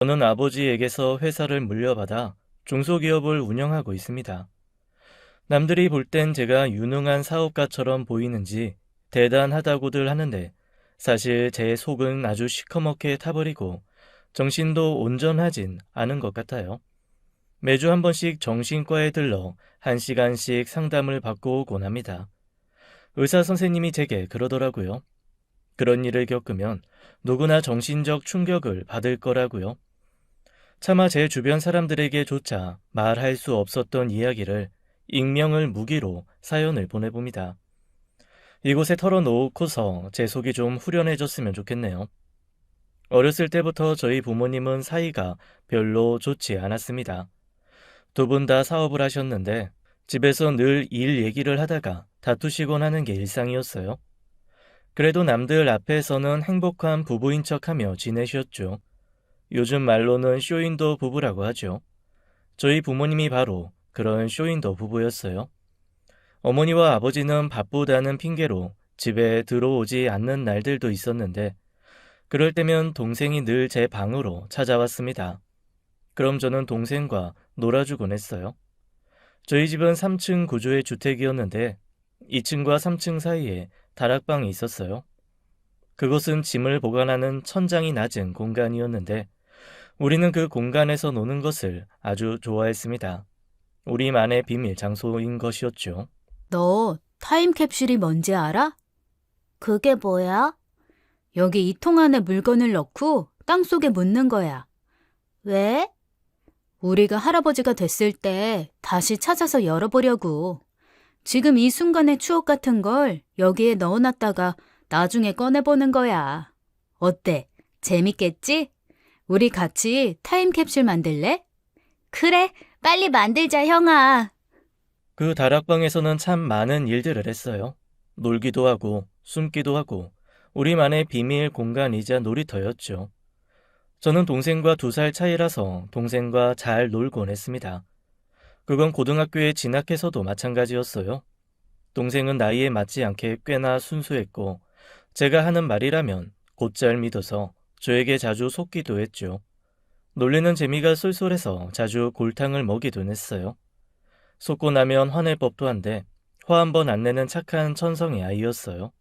저는 아버지에게서 회사를 물려받아 중소기업을 운영하고 있습니다. 남들이 볼 땐 제가 유능한 사업가처럼 보이는지 대단하다고들 하는데 사실 제 속은 아주 시커멓게 타버리고 정신도 온전하진 않은 것 같아요. 매주 한 번씩 정신과에 들러 1시간씩 상담을 받고 오곤 합니다. 의사 선생님이 제게 그러더라고요. 그런 일을 겪으면 누구나 정신적 충격을 받을 거라고요. 차마 제 주변 사람들에게조차 말할 수 없었던 이야기를 익명을 무기로 사연을 보내봅니다. 이곳에 털어놓고서 제 속이 좀 후련해졌으면 좋겠네요. 어렸을 때부터 저희 부모님은 사이가 별로 좋지 않았습니다. 두 분 다 사업을 하셨는데 집에서 늘 일 얘기를 하다가 다투시곤 하는 게 일상이었어요. 그래도 남들 앞에서는 행복한 부부인 척하며 지내셨죠. 요즘 말로는 쇼윈도 부부라고 하죠. 저희 부모님이 바로 그런 쇼윈도 부부였어요. 어머니와 아버지는 바쁘다는 핑계로 집에 들어오지 않는 날들도 있었는데 그럴 때면 동생이 늘 제 방으로 찾아왔습니다. 그럼 저는 동생과 놀아주곤 했어요. 저희 집은 3층 구조의 주택이었는데 2층과 3층 사이에 다락방이 있었어요. 그곳은 짐을 보관하는 천장이 낮은 공간이었는데 우리는 그 공간에서 노는 것을 아주 좋아했습니다. 우리만의 비밀 장소인 것이었죠. 너 타임캡슐이 뭔지 알아? 그게 뭐야? 여기 이 통 안에 물건을 넣고 땅속에 묻는 거야. 왜? 우리가 할아버지가 됐을 때 다시 찾아서 열어보려고. 지금 이 순간의 추억 같은 걸 여기에 넣어놨다가 나중에 꺼내보는 거야. 어때? 재밌겠지? 우리 같이 타임캡슐 만들래? 그래, 빨리 만들자, 형아. 그 다락방에서는 참 많은 일들을 했어요. 놀기도 하고 숨기도 하고 우리만의 비밀 공간이자 놀이터였죠. 저는 동생과 2살 차이라서 동생과 잘 놀곤 했습니다. 그건 고등학교에 진학해서도 마찬가지였어요. 동생은 나이에 맞지 않게 꽤나 순수했고 제가 하는 말이라면 곧잘 믿어서 저에게 자주 속기도 했죠. 놀리는 재미가 쏠쏠해서 자주 골탕을 먹이곤 했어요. 속고 나면 화낼 법도 한데 화 한 번 안 내는 착한 천성의 아이였어요.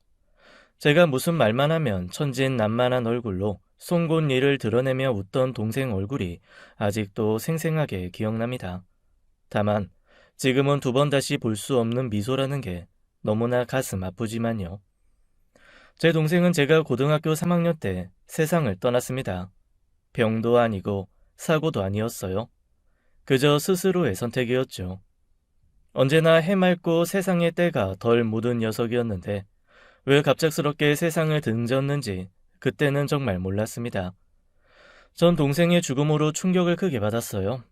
제가 무슨 말만 하면 천진난만한 얼굴로 송곳니를 드러내며 웃던 동생 얼굴이 아직도 생생하게 기억납니다. 다만 지금은 2번 다시 볼 수 없는 미소라는 게 너무나 가슴 아프지만요. 제 동생은 제가 고등학교 3학년 때 세상을 떠났습니다. 병도 아니고 사고도 아니었어요. 그저 스스로의 선택이었죠. 언제나 해맑고 세상의 때가 덜 묻은 녀석이었는데 왜 갑작스럽게 세상을 등졌는지 그때는 정말 몰랐습니다. 전 동생의 죽음으로 충격을 크게 받았어요.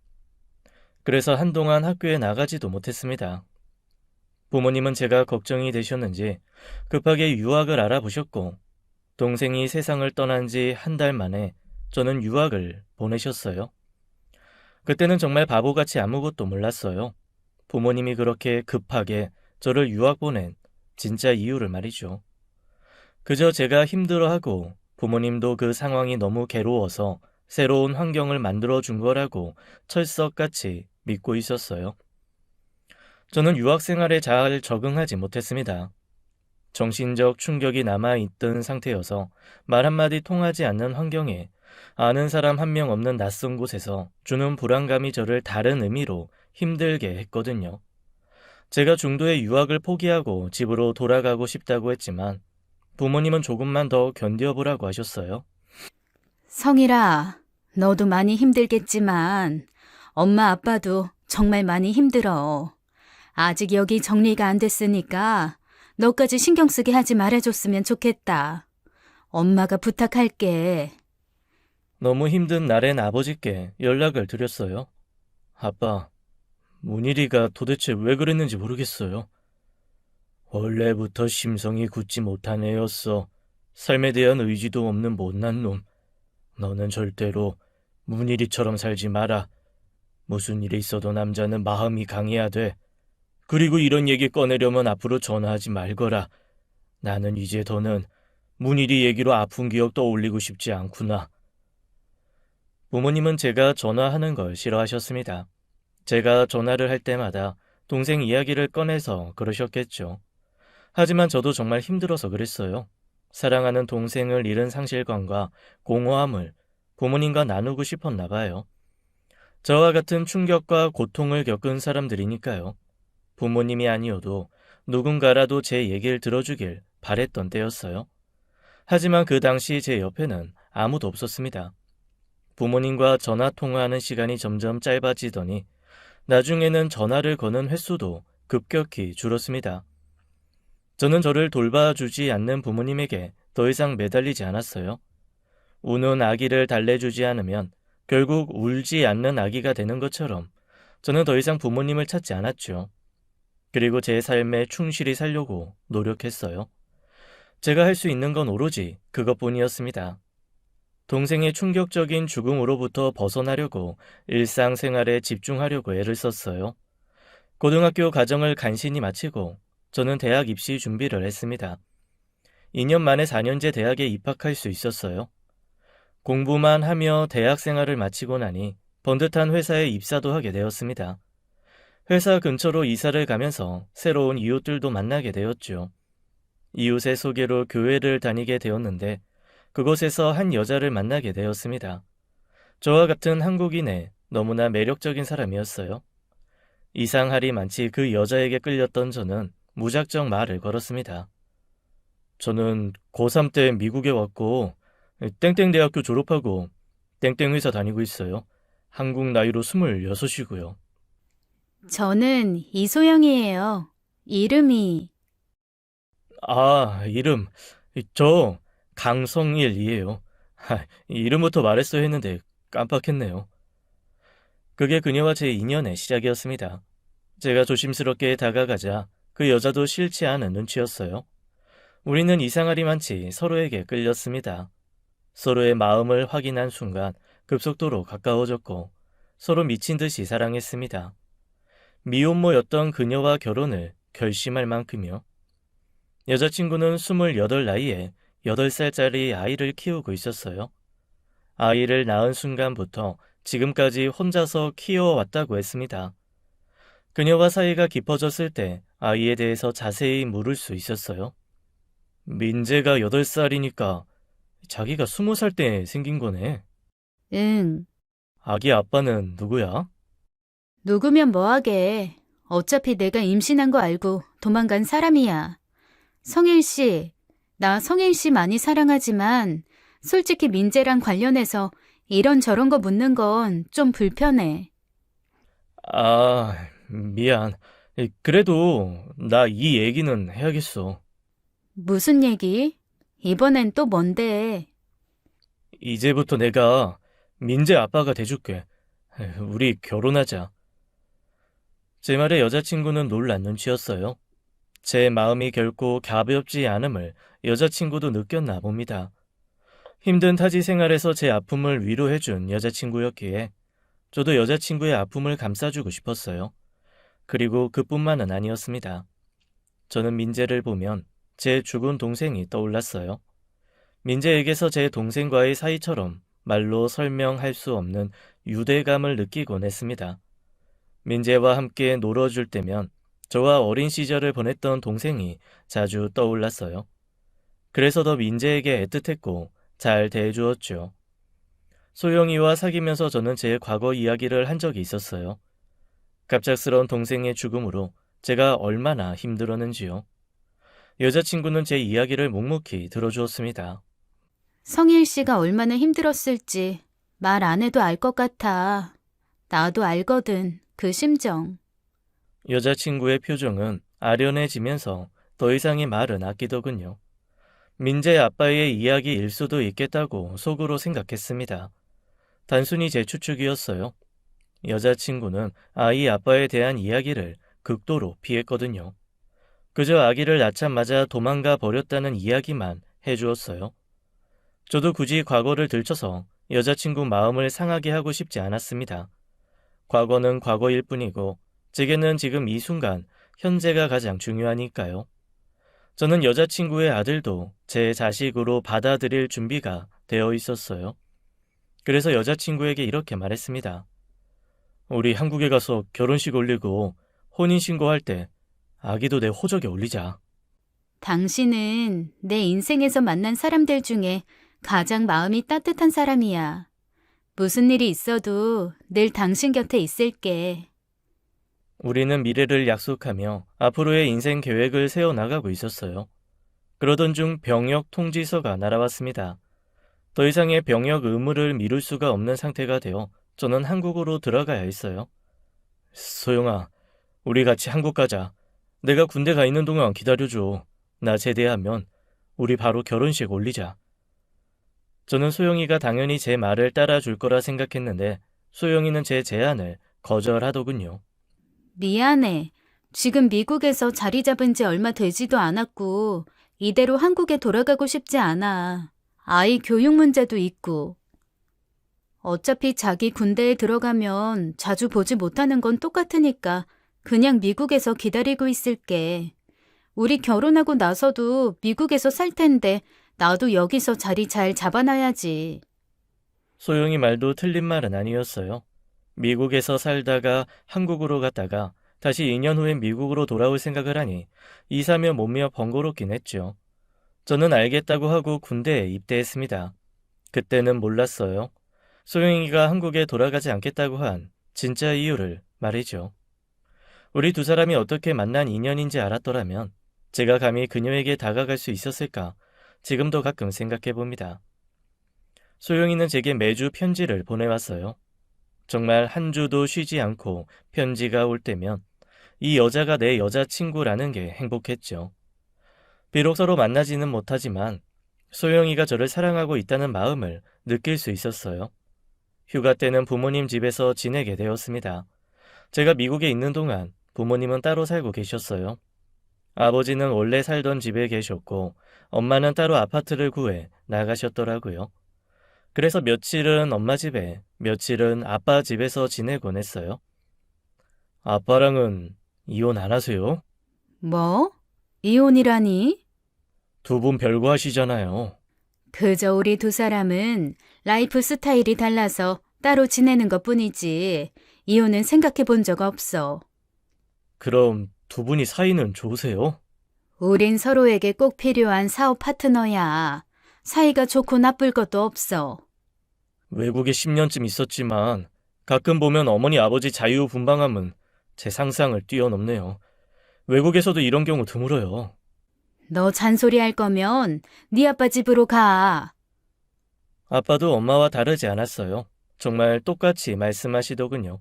그래서 한동안 학교에 나가지도 못했습니다. 부모님은 제가 걱정이 되셨는지 급하게 유학을 알아보셨고 동생이 세상을 떠난 지 한 달 만에 저는 유학을 보내셨어요. 그때는 정말 바보같이 아무것도 몰랐어요. 부모님이 그렇게 급하게 저를 유학 보낸 진짜 이유를 말이죠. 그저 제가 힘들어하고 부모님도 그 상황이 너무 괴로워서 새로운 환경을 만들어준 거라고 철석같이 믿고 있었어요. 저는 유학 생활에 잘 적응하지 못했습니다. 정신적 충격이 남아있던 상태여서 말 한마디 통하지 않는 환경에 아는 사람 한 명 없는 낯선 곳에서 주는 불안감이 저를 다른 의미로 힘들게 했거든요. 제가 중도에 유학을 포기하고 집으로 돌아가고 싶다고 했지만 부모님은 조금만 더 견뎌보라고 하셨어요. 성일아, 너도 많이 힘들겠지만 엄마 아빠도 정말 많이 힘들어. 아직 여기 정리가 안 됐으니까 너까지 신경 쓰게 하지 말아줬으면 좋겠다. 엄마가 부탁할게. 너무 힘든 날엔 아버지께 연락을 드렸어요. 아빠, 문일이가 도대체 왜 그랬는지 모르겠어요. 원래부터 심성이 굳지 못한 애였어. 삶에 대한 의지도 없는 못난 놈. 너는 절대로 문일이처럼 살지 마라. 무슨 일이 있어도 남자는 마음이 강해야 돼. 그리고 이런 얘기 꺼내려면 앞으로 전화하지 말거라. 나는 이제 더는 문일이 얘기로 아픈 기억 떠올리고 싶지 않구나. 부모님은 제가 전화하는 걸 싫어하셨습니다. 제가 전화를 할 때마다 동생 이야기를 꺼내서 그러셨겠죠. 하지만 저도 정말 힘들어서 그랬어요. 사랑하는 동생을 잃은 상실감과 공허함을 부모님과 나누고 싶었나 봐요. 저와 같은 충격과 고통을 겪은 사람들이니까요. 부모님이 아니어도 누군가라도 제 얘기를 들어주길 바랬던 때였어요. 하지만 그 당시 제 옆에는 아무도 없었습니다. 부모님과 전화 통화하는 시간이 점점 짧아지더니 나중에는 전화를 거는 횟수도 급격히 줄었습니다. 저는 저를 돌봐주지 않는 부모님에게 더 이상 매달리지 않았어요. 우는 아기를 달래주지 않으면 결국 울지 않는 아기가 되는 것처럼 저는 더 이상 부모님을 찾지 않았죠. 그리고 제 삶에 충실히 살려고 노력했어요. 제가 할 수 있는 건 오로지 그것뿐이었습니다. 동생의 충격적인 죽음으로부터 벗어나려고 일상생활에 집중하려고 애를 썼어요. 고등학교 과정을 간신히 마치고 저는 대학 입시 준비를 했습니다. 2년 만에 4년제 대학에 입학할 수 있었어요. 공부만 하며 대학 생활을 마치고 나니 번듯한 회사에 입사도 하게 되었습니다. 회사 근처로 이사를 가면서 새로운 이웃들도 만나게 되었죠. 이웃의 소개로 교회를 다니게 되었는데 그곳에서 한 여자를 만나게 되었습니다. 저와 같은 한국인의 너무나 매력적인 사람이었어요. 이상할이 많지 그 여자에게 끌렸던 저는 무작정 말을 걸었습니다. 저는 고3 때 미국에 왔고 땡땡 대학교 졸업하고 땡땡 회사 다니고 있어요. 한국 나이로 26이고요. 저는 이소영이에요. 이름이. 이름. 저 강성일이에요. 이름부터 말했어야 했는데 깜빡했네요. 그게 그녀와 제 인연의 시작이었습니다. 제가 조심스럽게 다가가자 그 여자도 싫지 않은 눈치였어요. 우리는 이상하리 많지 서로에게 끌렸습니다. 서로의 마음을 확인한 순간 급속도로 가까워졌고 서로 미친 듯이 사랑했습니다. 미혼모였던 그녀와 결혼을 결심할 만큼요. 여자친구는 28 나이에 8살짜리 아이를 키우고 있었어요. 아이를 낳은 순간부터 지금까지 혼자서 키워왔다고 했습니다. 그녀와 사이가 깊어졌을 때 아이에 대해서 자세히 물을 수 있었어요. 민재가 8살이니까 자기가 20살 때 생긴 거네. 응. 아기 아빠는 누구야? 누구면 뭐하게. 어차피 내가 임신한 거 알고 도망간 사람이야. 성일 씨, 나 성일 씨 많이 사랑하지만 솔직히 민재랑 관련해서 이런저런 거 묻는 건 좀 불편해. 미안. 그래도 나 이 얘기는 해야겠어. 무슨 얘기? 이번엔 또 뭔데? 이제부터 내가 민재 아빠가 돼줄게. 우리 결혼하자. 제 말에 여자친구는 놀란 눈치였어요. 제 마음이 결코 가볍지 않음을 여자친구도 느꼈나 봅니다. 힘든 타지 생활에서 제 아픔을 위로해준 여자친구였기에 저도 여자친구의 아픔을 감싸주고 싶었어요. 그리고 그뿐만은 아니었습니다. 저는 민재를 보면 제 죽은 동생이 떠올랐어요. 민재에게서 제 동생과의 사이처럼 말로 설명할 수 없는 유대감을 느끼곤 했습니다. 민재와 함께 놀아줄 때면 저와 어린 시절을 보냈던 동생이 자주 떠올랐어요. 그래서 더 민재에게 애틋했고 잘 대해주었죠. 소영이와 사귀면서 저는 제 과거 이야기를 한 적이 있었어요. 갑작스러운 동생의 죽음으로 제가 얼마나 힘들었는지요. 여자친구는 제 이야기를 묵묵히 들어주었습니다. 성일 씨가 얼마나 힘들었을지 말 안 해도 알 것 같아. 나도 알거든, 그 심정. 여자친구의 표정은 아련해지면서 더 이상의 말은 아끼더군요. 민재 아빠의 이야기일 수도 있겠다고 속으로 생각했습니다. 단순히 제 추측이었어요. 여자친구는 아이 아빠에 대한 이야기를 극도로 피했거든요. 그저 아기를 낳자마자 도망가 버렸다는 이야기만 해주었어요. 저도 굳이 과거를 들춰서 여자친구 마음을 상하게 하고 싶지 않았습니다. 과거는 과거일 뿐이고 제게는 지금 이 순간 현재가 가장 중요하니까요. 저는 여자친구의 아들도 제 자식으로 받아들일 준비가 되어 있었어요. 그래서 여자친구에게 이렇게 말했습니다. 우리 한국에 가서 결혼식 올리고 혼인신고할 때 아기도 내 호적에 올리자. 당신은 내 인생에서 만난 사람들 중에 가장 마음이 따뜻한 사람이야. 무슨 일이 있어도 늘 당신 곁에 있을게. 우리는 미래를 약속하며 앞으로의 인생 계획을 세워나가고 있었어요. 그러던 중 병역 통지서가 날아왔습니다. 더 이상의 병역 의무를 미룰 수가 없는 상태가 되어 저는 한국으로 들어가야 했어요. 소영아, 우리 같이 한국 가자. 내가 군대 가 있는 동안 기다려줘. 나 제대하면 우리 바로 결혼식 올리자. 저는 소영이가 당연히 제 말을 따라줄 거라 생각했는데 소영이는 제 제안을 거절하더군요. 미안해. 지금 미국에서 자리 잡은 지 얼마 되지도 않았고 이대로 한국에 돌아가고 싶지 않아. 아이 교육 문제도 있고. 어차피 자기 군대에 들어가면 자주 보지 못하는 건 똑같으니까 그냥 미국에서 기다리고 있을게. 우리 결혼하고 나서도 미국에서 살 텐데 나도 여기서 자리 잘 잡아놔야지. 소영이 말도 틀린 말은 아니었어요. 미국에서 살다가 한국으로 갔다가 다시 2년 후에 미국으로 돌아올 생각을 하니 이사며 몸며 번거롭긴 했죠. 저는 알겠다고 하고 군대에 입대했습니다. 그때는 몰랐어요. 소영이가 한국에 돌아가지 않겠다고 한 진짜 이유를 말이죠. 우리 두 사람이 어떻게 만난 인연인지 알았더라면 제가 감히 그녀에게 다가갈 수 있었을까 지금도 가끔 생각해 봅니다. 소영이는 제게 매주 편지를 보내왔어요. 정말 한 주도 쉬지 않고 편지가 올 때면 이 여자가 내 여자친구라는 게 행복했죠. 비록 서로 만나지는 못하지만 소영이가 저를 사랑하고 있다는 마음을 느낄 수 있었어요. 휴가 때는 부모님 집에서 지내게 되었습니다. 제가 미국에 있는 동안 부모님은 따로 살고 계셨어요. 아버지는 원래 살던 집에 계셨고 엄마는 따로 아파트를 구해 나가셨더라고요. 그래서 며칠은 엄마 집에, 며칠은 아빠 집에서 지내곤 했어요. 아빠랑은 이혼 안 하세요? 뭐? 이혼이라니? 두 분 별거 하시잖아요. 그저 우리 두 사람은 라이프 스타일이 달라서 따로 지내는 것뿐이지 이혼은 생각해 본 적 없어. 그럼 두 분이 사이는 좋으세요? 우린 서로에게 꼭 필요한 사업 파트너야. 사이가 좋고 나쁠 것도 없어. 외국에 10년쯤 있었지만 가끔 보면 어머니 아버지 자유분방함은 제 상상을 뛰어넘네요. 외국에서도 이런 경우 드물어요. 너 잔소리 할 거면 네 아빠 집으로 가. 아빠도 엄마와 다르지 않았어요. 정말 똑같이 말씀하시더군요.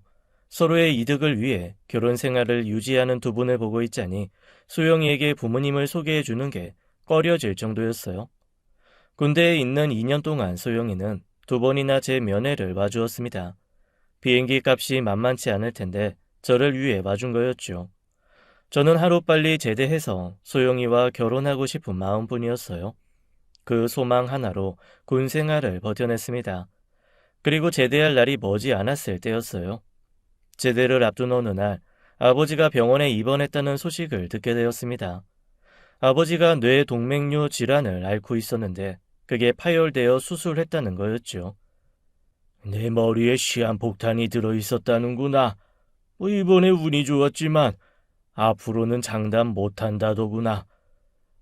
서로의 이득을 위해 결혼 생활을 유지하는 두 분을 보고 있자니 소영이에게 부모님을 소개해 주는 게 꺼려질 정도였어요. 군대에 있는 2년 동안 소영이는 두 번이나 제 면회를 와주었습니다. 비행기 값이 만만치 않을 텐데 저를 위해 와준 거였죠. 저는 하루빨리 제대해서 소영이와 결혼하고 싶은 마음뿐이었어요. 그 소망 하나로 군 생활을 버텨냈습니다. 그리고 제대할 날이 머지 않았을 때였어요. 제대를 앞둔 어느 날 아버지가 병원에 입원했다는 소식을 듣게 되었습니다. 아버지가 뇌 동맥류 질환을 앓고 있었는데 그게 파열되어 수술했다는 거였죠. 내 머리에 시한폭탄이 들어있었다는구나. 이번에 운이 좋았지만 앞으로는 장담 못한다더구나.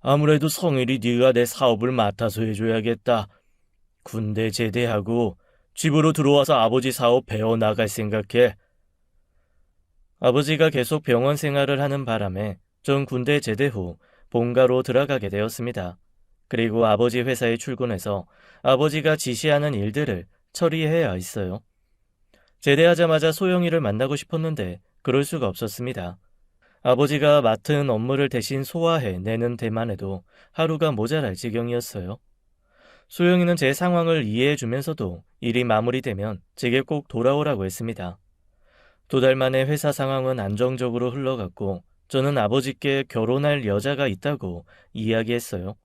아무래도 성일이 네가 내 사업을 맡아서 해줘야겠다. 군대 제대하고 집으로 들어와서 아버지 사업 배워나갈 생각해. 아버지가 계속 병원 생활을 하는 바람에 전 군대 제대 후 본가로 들어가게 되었습니다. 그리고 아버지 회사에 출근해서 아버지가 지시하는 일들을 처리해야 했어요. 제대하자마자 소영이를 만나고 싶었는데 그럴 수가 없었습니다. 아버지가 맡은 업무를 대신 소화해 내는 데만 해도 하루가 모자랄 지경이었어요. 소영이는 제 상황을 이해해 주면서도 일이 마무리되면 제게 꼭 돌아오라고 했습니다. 2달 만에 회사 상황은 안정적으로 흘러갔고 저는 아버지께 결혼할 여자가 있다고 이야기했어요.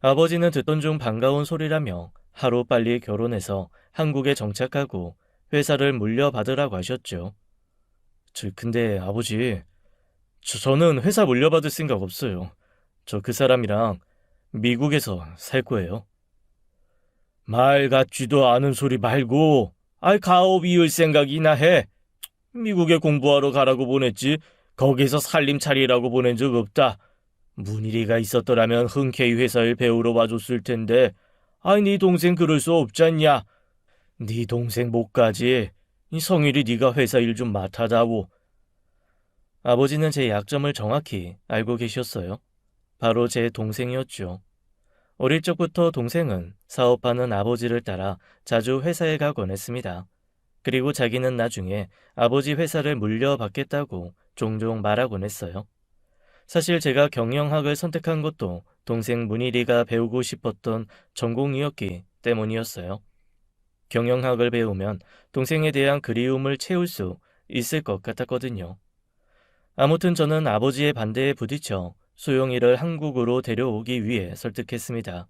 아버지는 듣던 중 반가운 소리라며 하루빨리 결혼해서 한국에 정착하고 회사를 물려받으라고 하셨죠. 근데 아버지, 저는 회사 물려받을 생각 없어요. 저 그 사람이랑 미국에서 살 거예요. 말 같지도 않은 소리 말고, 가업 이을 생각이나 해. 미국에 공부하러 가라고 보냈지, 거기서 살림 차리라고 보낸 적 없다. 문일이가 있었더라면 흔쾌히 회사에 배우러 와줬을 텐데, 네 동생 그럴 수 없잖냐. 네 동생 못 가지. 이 성일이 네가 회사 일 좀 맡아다오. 아버지는 제 약점을 정확히 알고 계셨어요. 바로 제 동생이었죠. 어릴 적부터 동생은 사업하는 아버지를 따라 자주 회사에 가곤 했습니다. 그리고 자기는 나중에 아버지 회사를 물려받겠다고 종종 말하곤 했어요. 사실 제가 경영학을 선택한 것도 동생 문일이가 배우고 싶었던 전공이었기 때문이었어요. 경영학을 배우면 동생에 대한 그리움을 채울 수 있을 것 같았거든요. 아무튼 저는 아버지의 반대에 부딪혀 소영이를 한국으로 데려오기 위해 설득했습니다.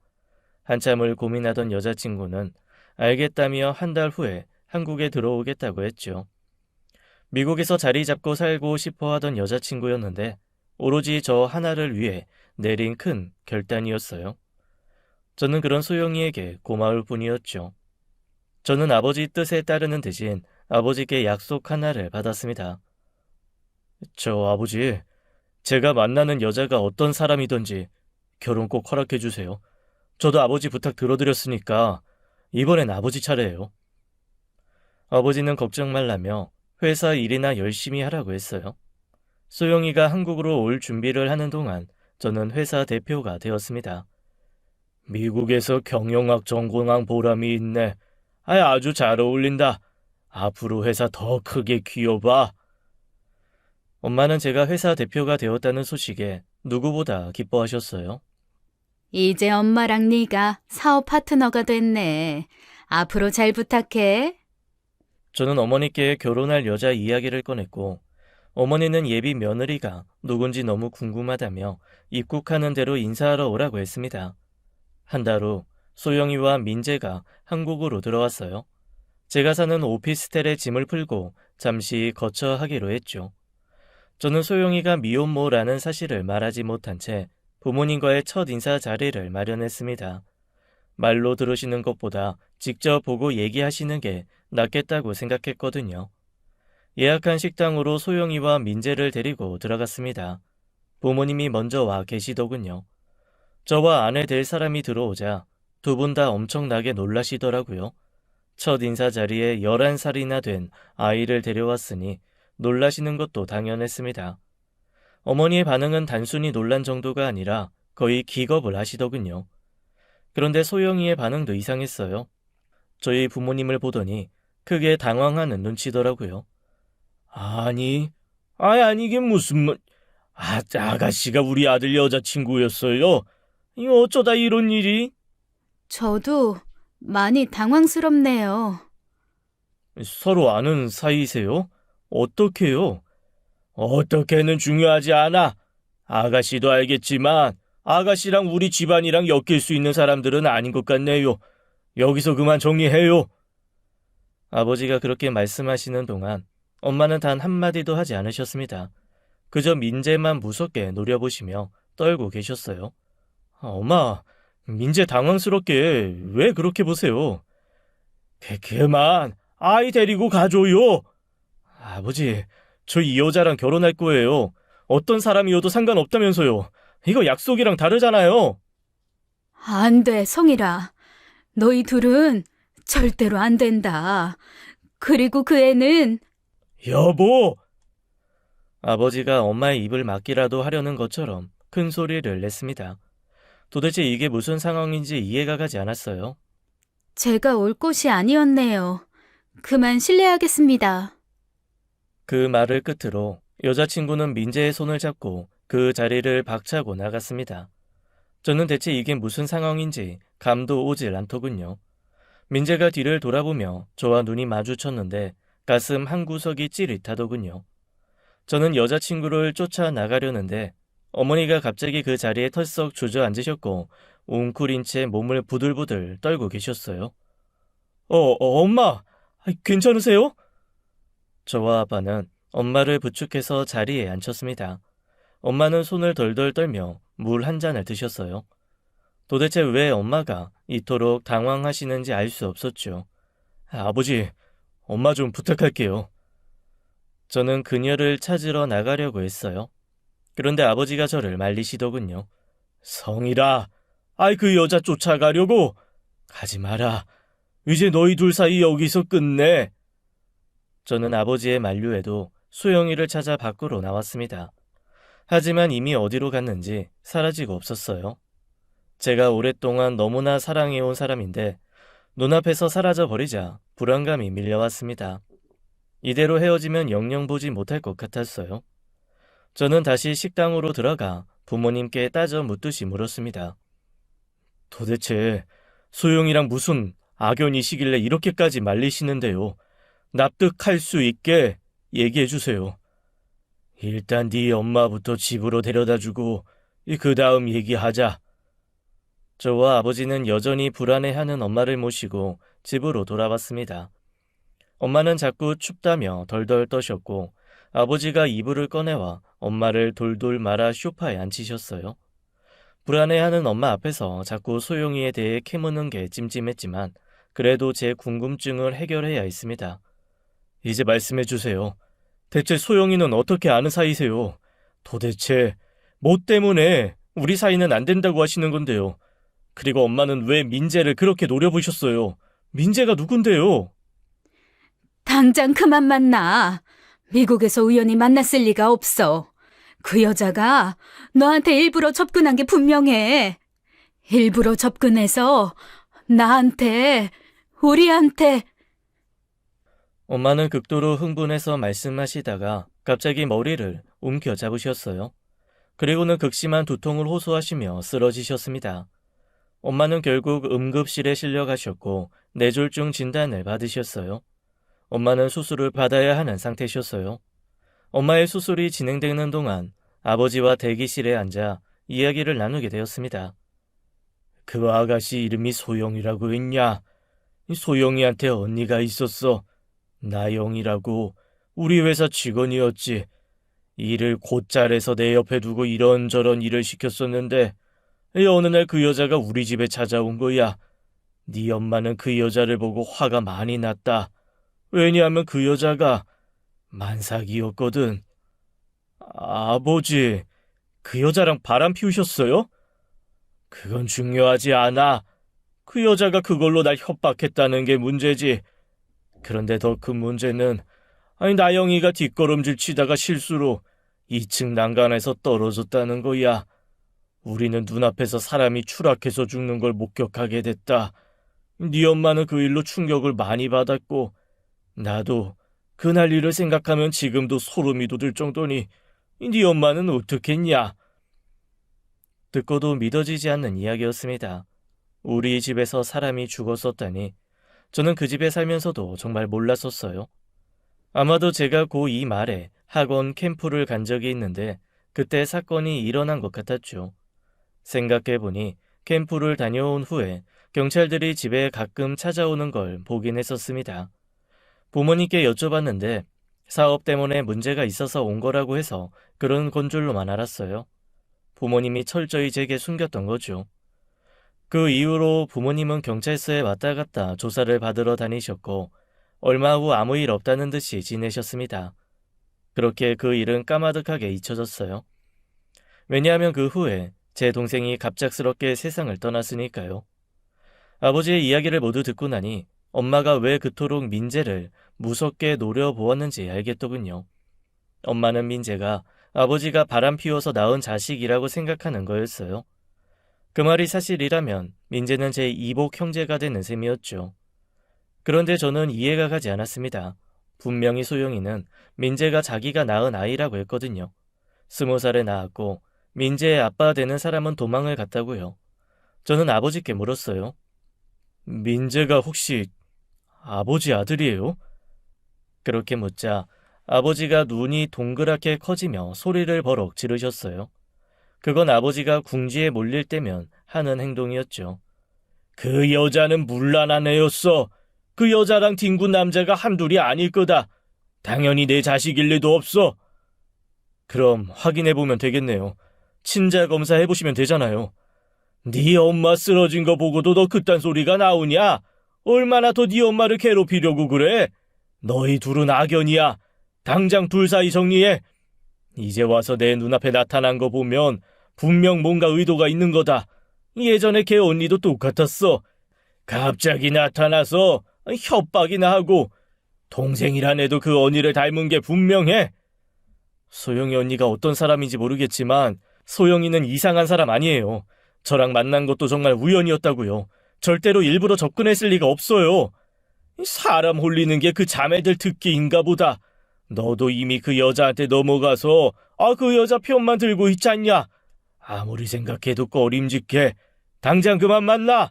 한참을 고민하던 여자친구는 알겠다며 한 달 후에 한국에 들어오겠다고 했죠. 미국에서 자리 잡고 살고 싶어 하던 여자친구였는데 오로지 저 하나를 위해 내린 큰 결단이었어요. 저는 그런 소영이에게 고마울 뿐이었죠. 저는 아버지 뜻에 따르는 대신 아버지께 약속 하나를 받았습니다. 저 아버지, 제가 만나는 여자가 어떤 사람이든지 결혼 꼭 허락해 주세요. 저도 아버지 부탁 들어드렸으니까 이번엔 아버지 차례예요. 아버지는 걱정 말라며 회사 일이나 열심히 하라고 했어요. 소영이가 한국으로 올 준비를 하는 동안 저는 회사 대표가 되었습니다. 미국에서 경영학 전공한 보람이 있네. 아주 잘 어울린다. 앞으로 회사 더 크게 키워봐. 엄마는 제가 회사 대표가 되었다는 소식에 누구보다 기뻐하셨어요. 이제 엄마랑 네가 사업 파트너가 됐네. 앞으로 잘 부탁해. 저는 어머니께 결혼할 여자 이야기를 꺼냈고 어머니는 예비 며느리가 누군지 너무 궁금하다며 입국하는 대로 인사하러 오라고 했습니다. 한 달 후 소영이와 민재가 한국으로 들어왔어요. 제가 사는 오피스텔에 짐을 풀고 잠시 거처하기로 했죠. 저는 소영이가 미혼모라는 사실을 말하지 못한 채 부모님과의 첫 인사 자리를 마련했습니다. 말로 들으시는 것보다 직접 보고 얘기하시는 게 낫겠다고 생각했거든요. 예약한 식당으로 소영이와 민재를 데리고 들어갔습니다. 부모님이 먼저 와 계시더군요. 저와 아내 될 사람이 들어오자 두 분 다 엄청나게 놀라시더라고요. 첫 인사 자리에 11살이나 된 아이를 데려왔으니 놀라시는 것도 당연했습니다. 어머니의 반응은 단순히 놀란 정도가 아니라 거의 기겁을 하시더군요. 그런데 소영이의 반응도 이상했어요. 저희 부모님을 보더니 크게 당황하는 눈치더라고요. 아니 이게 무슨 아가씨가 우리 아들 여자친구였어요. 이거 어쩌다 이런 일이? 저도 많이 당황스럽네요. 서로 아는 사이세요? 어떻게요? 어떻게는 중요하지 않아. 아가씨도 알겠지만 아가씨랑 우리 집안이랑 엮일 수 있는 사람들은 아닌 것 같네요. 여기서 그만 정리해요. 아버지가 그렇게 말씀하시는 동안 엄마는 단 한마디도 하지 않으셨습니다. 그저 민재만 무섭게 노려보시며 떨고 계셨어요. 엄마, 민재 당황스럽게 왜 그렇게 보세요? 그만, 아이 데리고 가줘요. 아버지, 저 이 여자랑 결혼할 거예요. 어떤 사람이어도 상관없다면서요. 이거 약속이랑 다르잖아요. 안 돼, 성일아. 너희 둘은 절대로 안 된다. 그리고 그 애는 여보! 아버지가 엄마의 입을 막기라도 하려는 것처럼 큰 소리를 냈습니다. 도대체 이게 무슨 상황인지 이해가 가지 않았어요. 제가 올 곳이 아니었네요. 그만 실례하겠습니다. 그 말을 끝으로 여자친구는 민재의 손을 잡고 그 자리를 박차고 나갔습니다. 저는 대체 이게 무슨 상황인지 감도 오질 않더군요. 민재가 뒤를 돌아보며 저와 눈이 마주쳤는데 가슴 한 구석이 찌릿하더군요. 저는 여자친구를 쫓아 나가려는데 어머니가 갑자기 그 자리에 털썩 주저앉으셨고 웅크린 채 몸을 부들부들 떨고 계셨어요. 엄마, 괜찮으세요? 저와 아빠는 엄마를 부축해서 자리에 앉혔습니다. 엄마는 손을 덜덜 떨며 물 한 잔을 드셨어요. 도대체 왜 엄마가 이토록 당황하시는지 알 수 없었죠. 아버지, 엄마 좀 부탁할게요. 저는 그녀를 찾으러 나가려고 했어요. 그런데 아버지가 저를 말리시더군요. 성일아, 아이 그 여자 쫓아가려고? 가지 마라. 이제 너희 둘 사이 여기서 끝내. 저는 아버지의 만류에도 소영이를 찾아 밖으로 나왔습니다. 하지만 이미 어디로 갔는지 사라지고 없었어요. 제가 오랫동안 너무나 사랑해온 사람인데 눈앞에서 사라져버리자 불안감이 밀려왔습니다. 이대로 헤어지면 영영 보지 못할 것 같았어요. 저는 다시 식당으로 들어가 부모님께 따져 묻듯이 물었습니다. 도대체 소영이랑 무슨 악연이시길래 이렇게까지 말리시는데요. 납득할 수 있게 얘기해 주세요. 일단 네 엄마부터 집으로 데려다주고 그 다음 얘기하자. 저와 아버지는 여전히 불안해하는 엄마를 모시고 집으로 돌아왔습니다. 엄마는 자꾸 춥다며 덜덜 떠셨고 아버지가 이불을 꺼내와 엄마를 돌돌 말아 소파에 앉히셨어요. 불안해하는 엄마 앞에서 자꾸 소영이에 대해 캐무는 게 찜찜했지만 그래도 제 궁금증을 해결해야 했습니다. 이제 말씀해 주세요. 대체 소영이는 어떻게 아는 사이세요? 도대체 뭐 때문에 우리 사이는 안 된다고 하시는 건데요. 그리고 엄마는 왜 민재를 그렇게 노려보셨어요? 민재가 누군데요? 당장 그만 만나. 미국에서 우연히 만났을 리가 없어. 그 여자가 너한테 일부러 접근한 게 분명해. 일부러 접근해서 나한테, 우리한테. 엄마는 극도로 흥분해서 말씀하시다가 갑자기 머리를 움켜잡으셨어요. 그리고는 극심한 두통을 호소하시며 쓰러지셨습니다. 엄마는 결국 응급실에 실려가셨고 뇌졸중 진단을 받으셨어요. 엄마는 수술을 받아야 하는 상태셨어요. 엄마의 수술이 진행되는 동안 아버지와 대기실에 앉아 이야기를 나누게 되었습니다. 그 아가씨 이름이 소영이라고 했냐? 소영이한테 언니가 있었어. 나영이라고. 우리 회사 직원이었지. 일을 곧잘해서 내 옆에 두고 이런저런 일을 시켰었는데 어느 날 그 여자가 우리 집에 찾아온 거야. 네 엄마는 그 여자를 보고 화가 많이 났다. 왜냐하면 그 여자가 만삭이었거든. 아버지, 그 여자랑 바람 피우셨어요? 그건 중요하지 않아. 그 여자가 그걸로 날 협박했다는 게 문제지. 그런데 더 큰 문제는 나영이가 뒷걸음질 치다가 실수로 2층 난간에서 떨어졌다는 거야. 우리는 눈앞에서 사람이 추락해서 죽는 걸 목격하게 됐다. 네 엄마는 그 일로 충격을 많이 받았고 나도 그날 일을 생각하면 지금도 소름이 돋을 정도니 네 엄마는 어떻겠냐? 듣고도 믿어지지 않는 이야기였습니다. 우리 집에서 사람이 죽었었다니 저는 그 집에 살면서도 정말 몰랐었어요. 아마도 제가 고2 말에 학원 캠프를 간 적이 있는데 그때 사건이 일어난 것 같았죠. 생각해보니 캠프를 다녀온 후에 경찰들이 집에 가끔 찾아오는 걸 보긴 했었습니다. 부모님께 여쭤봤는데 사업 때문에 문제가 있어서 온 거라고 해서 그런 건 줄로만 알았어요. 부모님이 철저히 제게 숨겼던 거죠. 그 이후로 부모님은 경찰서에 왔다 갔다 조사를 받으러 다니셨고 얼마 후 아무 일 없다는 듯이 지내셨습니다. 그렇게 그 일은 까마득하게 잊혀졌어요. 왜냐하면 그 후에 제 동생이 갑작스럽게 세상을 떠났으니까요. 아버지의 이야기를 모두 듣고 나니 엄마가 왜 그토록 민재를 무섭게 노려보았는지 알겠더군요. 엄마는 민재가 아버지가 바람 피워서 낳은 자식이라고 생각하는 거였어요. 그 말이 사실이라면 민재는 제 이복 형제가 되는 셈이었죠. 그런데 저는 이해가 가지 않았습니다. 분명히 소영이는 민재가 자기가 낳은 아이라고 했거든요. 20살에 낳았고 민재의 아빠 되는 사람은 도망을 갔다고요. 저는 아버지께 물었어요. 민재가 혹시 아버지 아들이에요? 그렇게 묻자 아버지가 눈이 동그랗게 커지며 소리를 버럭 지르셨어요. 그건 아버지가 궁지에 몰릴 때면 하는 행동이었죠. 그 여자는 문란한 애였어. 그 여자랑 뒹군 남자가 한둘이 아닐 거다. 당연히 내 자식일 리도 없어. 그럼 확인해보면 되겠네요. 친자 검사 해보시면 되잖아요. 네 엄마 쓰러진 거 보고도 너 그딴 소리가 나오냐? 얼마나 더 네 엄마를 괴롭히려고 그래? 너희 둘은 악연이야. 당장 둘 사이 정리해. 이제 와서 내 눈앞에 나타난 거 보면 분명 뭔가 의도가 있는 거다. 예전에 걔 언니도 똑같았어. 갑자기 나타나서 협박이나 하고 동생이란 애도 그 언니를 닮은 게 분명해. 소영이 언니가 어떤 사람인지 모르겠지만 소영이는 이상한 사람 아니에요. 저랑 만난 것도 정말 우연이었다고요. 절대로 일부러 접근했을 리가 없어요. 사람 홀리는 게 그 자매들 특기인가 보다. 너도 이미 그 여자한테 넘어가서 그 여자 편만 들고 있잖냐. 아무리 생각해도 꺼림직해. 당장 그만 만나.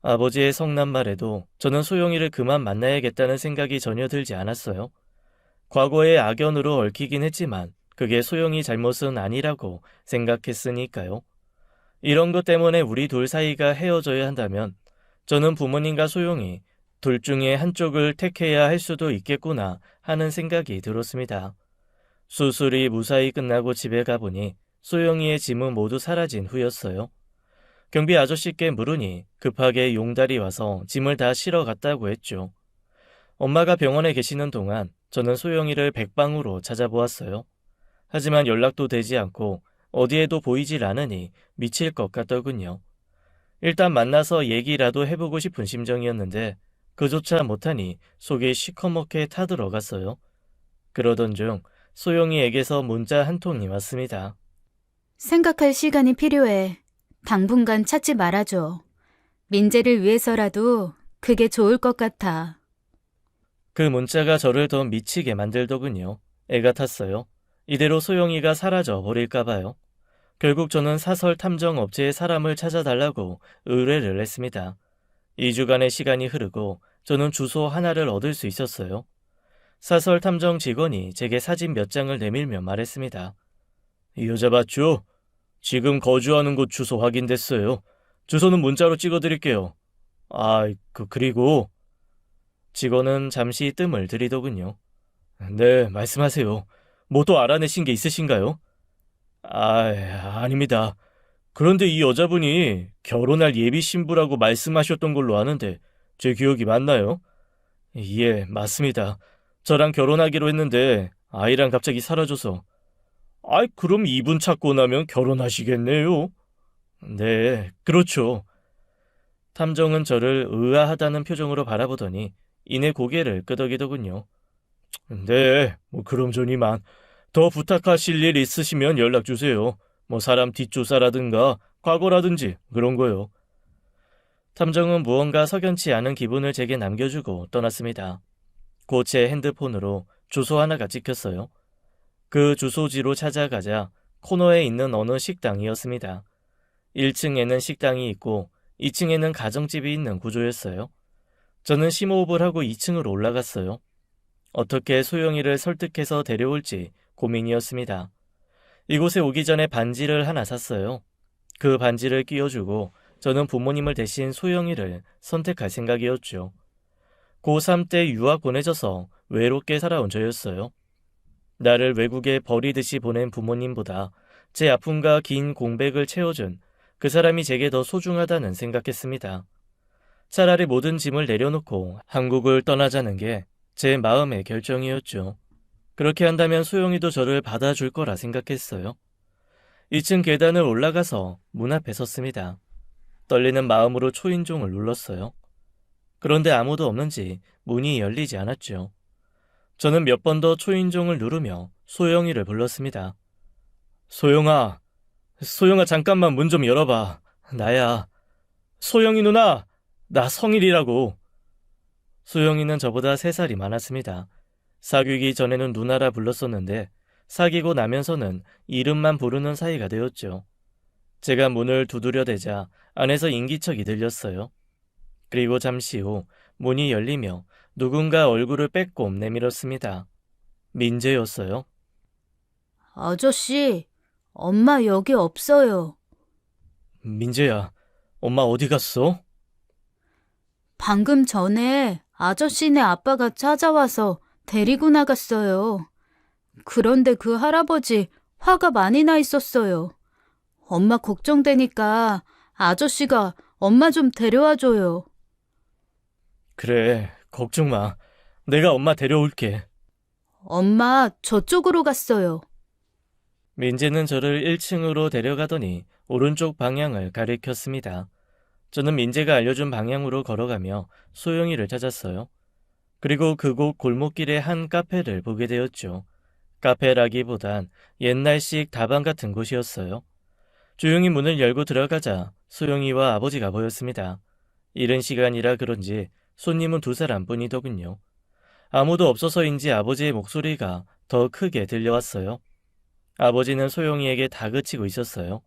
아버지의 성난 말에도 저는 소영이를 그만 만나야겠다는 생각이 전혀 들지 않았어요. 과거의 악연으로 얽히긴 했지만 그게 소영이 잘못은 아니라고 생각했으니까요. 이런 것 때문에 우리 둘 사이가 헤어져야 한다면 저는 부모님과 소영이 둘 중에 한쪽을 택해야 할 수도 있겠구나 하는 생각이 들었습니다. 수술이 무사히 끝나고 집에 가보니 소영이의 짐은 모두 사라진 후였어요. 경비 아저씨께 물으니 급하게 용달이 와서 짐을 다 실어 갔다고 했죠. 엄마가 병원에 계시는 동안 저는 소영이를 백방으로 찾아보았어요. 하지만 연락도 되지 않고 어디에도 보이질 않으니 미칠 것 같더군요. 일단 만나서 얘기라도 해보고 싶은 심정이었는데 그조차 못하니 속이 시커멓게 타들어갔어요. 그러던 중 소영이에게서 문자 한 통이 왔습니다. 생각할 시간이 필요해. 당분간 찾지 말아줘. 민재를 위해서라도 그게 좋을 것 같아. 그 문자가 저를 더 미치게 만들더군요. 애가 탔어요. 이대로 소영이가 사라져 버릴까봐요. 결국 저는 사설 탐정 업체에 사람을 찾아달라고 의뢰를 했습니다. 2주간의 시간이 흐르고 저는 주소 하나를 얻을 수 있었어요. 사설 탐정 직원이 제게 사진 몇 장을 내밀며 말했습니다. 이 여자 맞죠? 지금 거주하는 곳 주소 확인됐어요. 주소는 문자로 찍어드릴게요. 그리고 직원은 잠시 뜸을 들이더군요. 네, 말씀하세요. 뭐 또 알아내신 게 있으신가요? 아닙니다. 그런데 이 여자분이 결혼할 예비 신부라고 말씀하셨던 걸로 아는데 제 기억이 맞나요? 예, 맞습니다. 저랑 결혼하기로 했는데 아이랑 갑자기 사라져서. 그럼 이분 찾고 나면 결혼하시겠네요? 네, 그렇죠. 탐정은 저를 의아하다는 표정으로 바라보더니 이내 고개를 끄덕이더군요. 네, 그럼 전 이만. 더 부탁하실 일 있으시면 연락 주세요. 사람 뒷조사라든가 과거라든지 그런 거요. 탐정은 무언가 석연치 않은 기분을 제게 남겨주고 떠났습니다. 곧 제 핸드폰으로 주소 하나가 찍혔어요. 그 주소지로 찾아가자 코너에 있는 어느 식당이었습니다. 1층에는 식당이 있고 2층에는 가정집이 있는 구조였어요. 저는 심호흡을 하고 2층으로 올라갔어요. 어떻게 소영이를 설득해서 데려올지 고민이었습니다. 이곳에 오기 전에 반지를 하나 샀어요. 그 반지를 끼워주고 저는 부모님을 대신 소영이를 선택할 생각이었죠. 고3 때 유학 보내져서 외롭게 살아온 저였어요. 나를 외국에 버리듯이 보낸 부모님보다 제 아픔과 긴 공백을 채워준 그 사람이 제게 더 소중하다는 생각했습니다. 차라리 모든 짐을 내려놓고 한국을 떠나자는 게 제 마음의 결정이었죠. 그렇게 한다면 소영이도 저를 받아줄 거라 생각했어요. 2층 계단을 올라가서 문 앞에 섰습니다. 떨리는 마음으로 초인종을 눌렀어요. 그런데 아무도 없는지 문이 열리지 않았죠. 저는 몇 번 더 초인종을 누르며 소영이를 불렀습니다. 소영아 잠깐만 문 좀 열어봐. 나야. 소영이 누나, 나 성일이라고. 소영이는 저보다 3살이 많았습니다. 사귀기 전에는 누나라 불렀었는데 사귀고 나면서는 이름만 부르는 사이가 되었죠. 제가 문을 두드려대자 안에서 인기척이 들렸어요. 그리고 잠시 후 문이 열리며 누군가 얼굴을 빼꼼 내밀었습니다. 민재였어요. 아저씨, 엄마 여기 없어요. 민재야, 엄마 어디 갔어? 방금 전에 아저씨네 아빠가 찾아와서 데리고 나갔어요. 그런데 그 할아버지 화가 많이 나 있었어요. 엄마 걱정되니까 아저씨가 엄마 좀 데려와줘요. 그래, 걱정 마. 내가 엄마 데려올게. 엄마 저쪽으로 갔어요. 민재는 저를 1층으로 데려가더니 오른쪽 방향을 가리켰습니다. 저는 민재가 알려준 방향으로 걸어가며 소영이를 찾았어요. 그리고 그곳 골목길의 한 카페를 보게 되었죠. 카페라기보단 옛날식 다방 같은 곳이었어요. 조용히 문을 열고 들어가자 소영이와 아버지가 보였습니다. 이른 시간이라 그런지 손님은 두 사람뿐이더군요. 아무도 없어서인지 아버지의 목소리가 더 크게 들려왔어요. 아버지는 소영이에게 다그치고 있었어요.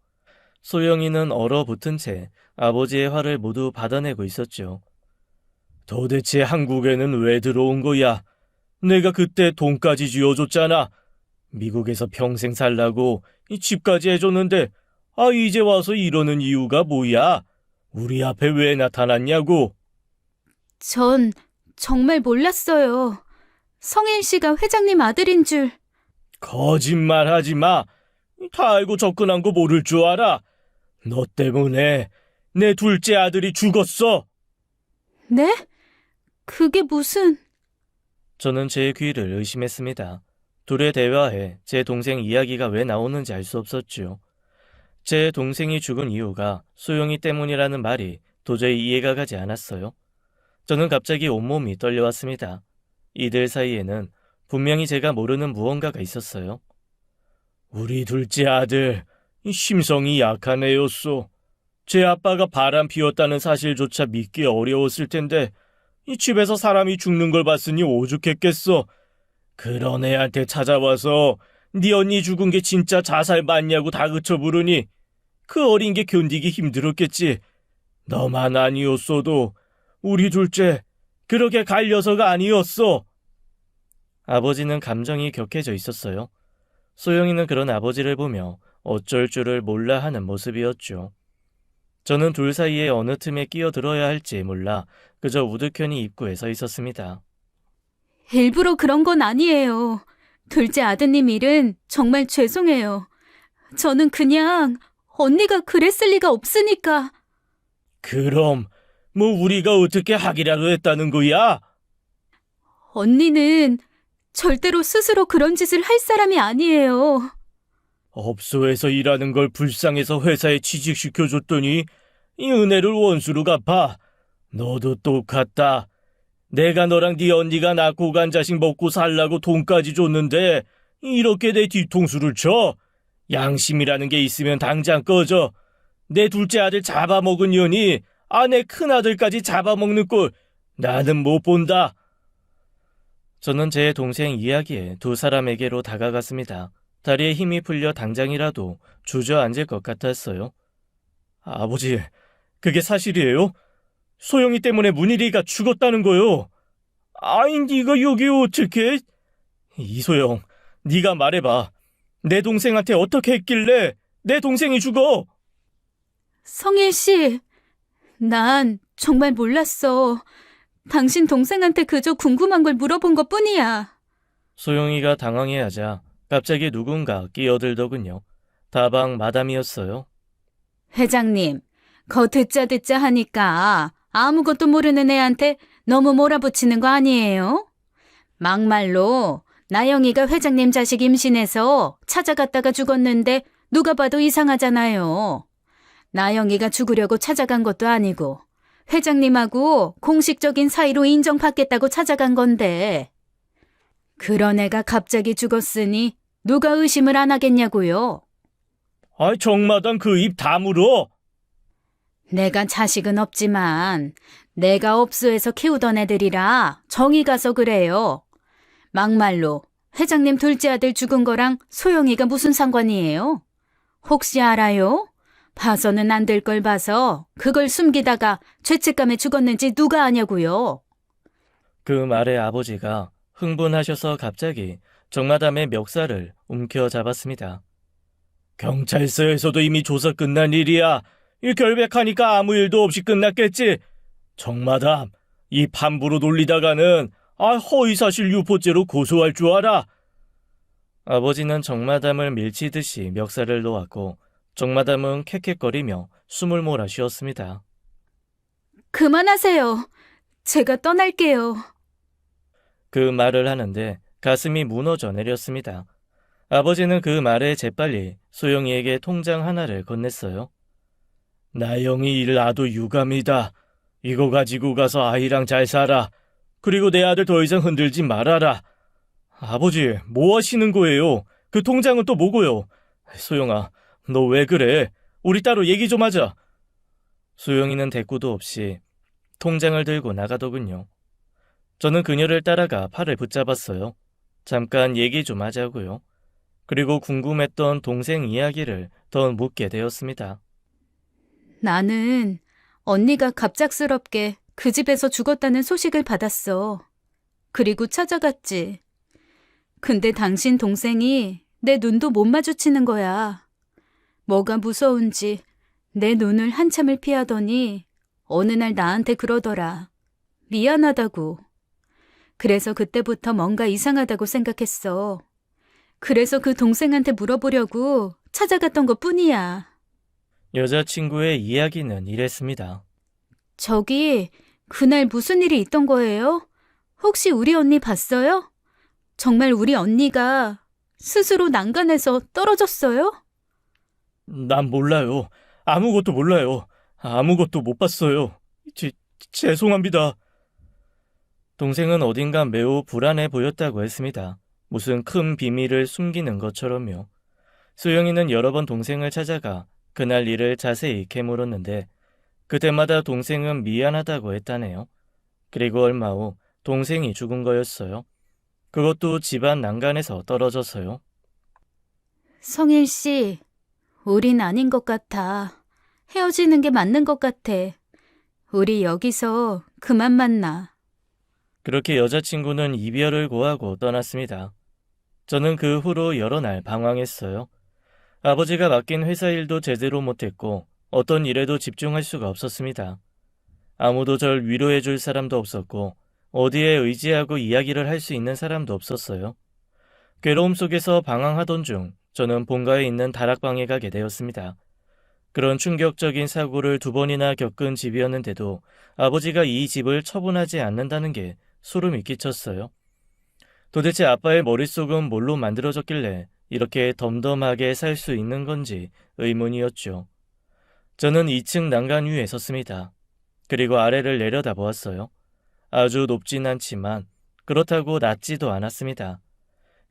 소영이는 얼어붙은 채 아버지의 화를 모두 받아내고 있었죠. 도대체 한국에는 왜 들어온 거야? 내가 그때 돈까지 쥐어줬잖아. 미국에서 평생 살라고 이 집까지 해줬는데 이제 와서 이러는 이유가 뭐야? 우리 앞에 왜 나타났냐고? 전 정말 몰랐어요. 성일 씨가 회장님 아들인 줄. 거짓말하지 마. 다 알고 접근한 거 모를 줄 알아. 너 때문에 내 둘째 아들이 죽었어. 네? 그게 무슨... 저는 제 귀를 의심했습니다. 둘의 대화에 제 동생 이야기가 왜 나오는지 알 수 없었죠. 제 동생이 죽은 이유가 소영이 때문이라는 말이 도저히 이해가 가지 않았어요. 저는 갑자기 온몸이 떨려왔습니다. 이들 사이에는 분명히 제가 모르는 무언가가 있었어요. 우리 둘째 아들, 심성이 약한 애였소. 제 아빠가 바람 피웠다는 사실조차 믿기 어려웠을 텐데 이 집에서 사람이 죽는 걸 봤으니 오죽했겠어. 그런 애한테 찾아와서 네 언니 죽은 게 진짜 자살 맞냐고 다그쳐 부르니 그 어린 게 견디기 힘들었겠지. 너만 아니었어도 우리 둘째 그렇게 갈 녀석 아니었어. 아버지는 감정이 격해져 있었어요. 소영이는 그런 아버지를 보며 어쩔 줄을 몰라 하는 모습이었죠. 저는 둘 사이에 어느 틈에 끼어들어야 할지 몰라 그저 우두커니 입구에 서 있었습니다. 일부러 그런 건 아니에요. 둘째 아드님 일은 정말 죄송해요. 저는 그냥 언니가 그랬을 리가 없으니까. 그럼 뭐 우리가 어떻게 하기라도 했다는 거야? 언니는 절대로 스스로 그런 짓을 할 사람이 아니에요. 업소에서 일하는 걸 불쌍해서 회사에 취직시켜줬더니 이 은혜를 원수로 갚아. 너도 똑같다. 내가 너랑 네 언니가 낳고 간 자식 먹고 살라고 돈까지 줬는데 이렇게 내 뒤통수를 쳐. 양심이라는 게 있으면 당장 꺼져. 내 둘째 아들 잡아먹은 년이 내 큰아들까지 잡아먹는 꼴 나는 못 본다. 저는 제 동생 이야기에 두 사람에게로 다가갔습니다. 다리에 힘이 풀려 당장이라도 주저앉을 것 같았어요. 아버지, 그게 사실이에요? 소영이 때문에 문일이가 죽었다는 거요. 네가 여기 어떻게? 이소영, 네가 말해봐. 내 동생한테 어떻게 했길래 내 동생이 죽어? 성일 씨, 난 정말 몰랐어. 당신 동생한테 그저 궁금한 걸 물어본 것뿐이야. 소영이가 당황해하자 갑자기 누군가 끼어들더군요. 다방 마담이었어요. 회장님, 거 듣자 하니까 아무것도 모르는 애한테 너무 몰아붙이는 거 아니에요? 막말로 나영이가 회장님 자식 임신해서 찾아갔다가 죽었는데 누가 봐도 이상하잖아요. 나영이가 죽으려고 찾아간 것도 아니고 회장님하고 공식적인 사이로 인정받겠다고 찾아간 건데 그런 애가 갑자기 죽었으니 누가 의심을 안 하겠냐고요. 정마당 그 입 다물어. 내가 자식은 없지만 내가 업소에서 키우던 애들이라 정이 가서 그래요. 막말로 회장님 둘째 아들 죽은 거랑 소영이가 무슨 상관이에요? 혹시 알아요? 봐서는 안 될 걸 봐서 그걸 숨기다가 죄책감에 죽었는지 누가 아냐고요. 그 말에 아버지가 흥분하셔서 갑자기 정마담의 멱살을 움켜잡았습니다. 경찰서에서도 이미 조사 끝난 일이야. 이 결백하니까 아무 일도 없이 끝났겠지. 정마담, 이 함부로 놀리다가는 허위사실 유포죄로 고소할 줄 알아. 아버지는 정마담을 밀치듯이 멱살을 놓았고 정마담은 캑캑거리며 숨을 몰아 쉬었습니다. 그만하세요. 제가 떠날게요. 그 말을 하는데 가슴이 무너져 내렸습니다. 아버지는 그 말에 재빨리 소영이에게 통장 하나를 건넸어요. 나영이 일 놔도 유감이다. 이거 가지고 가서 아이랑 잘 살아. 그리고 내 아들 더 이상 흔들지 말아라. 아버지, 뭐 하시는 거예요? 그 통장은 또 뭐고요? 소영아, 너 왜 그래? 우리 따로 얘기 좀 하자. 소영이는 대꾸도 없이 통장을 들고 나가더군요. 저는 그녀를 따라가 팔을 붙잡았어요. 잠깐 얘기 좀 하자고요. 그리고 궁금했던 동생 이야기를 더 묻게 되었습니다. 나는 언니가 갑작스럽게 그 집에서 죽었다는 소식을 받았어. 그리고 찾아갔지. 근데 당신 동생이 내 눈도 못 마주치는 거야. 뭐가 무서운지 내 눈을 한참을 피하더니 어느 날 나한테 그러더라. 미안하다고. 그래서 그때부터 뭔가 이상하다고 생각했어. 그래서 그 동생한테 물어보려고 찾아갔던 것뿐이야. 여자친구의 이야기는 이랬습니다. 저기, 그날 무슨 일이 있던 거예요? 혹시 우리 언니 봤어요? 정말 우리 언니가 스스로 난간에서 떨어졌어요? 난 몰라요. 아무것도 몰라요. 아무것도 못 봤어요. 죄송합니다. 동생은 어딘가 매우 불안해 보였다고 했습니다. 무슨 큰 비밀을 숨기는 것처럼요. 소영이는 여러 번 동생을 찾아가 그날 일을 자세히 캐물었는데 그때마다 동생은 미안하다고 했다네요. 그리고 얼마 후 동생이 죽은 거였어요. 그것도 집안 난간에서 떨어져서요. 성일 씨, 우린 아닌 것 같아. 헤어지는 게 맞는 것 같아. 우리 여기서 그만 만나. 그렇게 여자친구는 이별을 고하고 떠났습니다. 저는 그 후로 여러 날 방황했어요. 아버지가 맡긴 회사 일도 제대로 못했고 어떤 일에도 집중할 수가 없었습니다. 아무도 절 위로해 줄 사람도 없었고 어디에 의지하고 이야기를 할 수 있는 사람도 없었어요. 괴로움 속에서 방황하던 중 저는 본가에 있는 다락방에 가게 되었습니다. 그런 충격적인 사고를 2번이나 겪은 집이었는데도 아버지가 이 집을 처분하지 않는다는 게 소름이 끼쳤어요. 도대체 아빠의 머릿속은 뭘로 만들어졌길래 이렇게 덤덤하게 살 수 있는 건지 의문이었죠. 저는 2층 난간 위에 섰습니다. 그리고 아래를 내려다보았어요. 아주 높진 않지만 그렇다고 낮지도 않았습니다.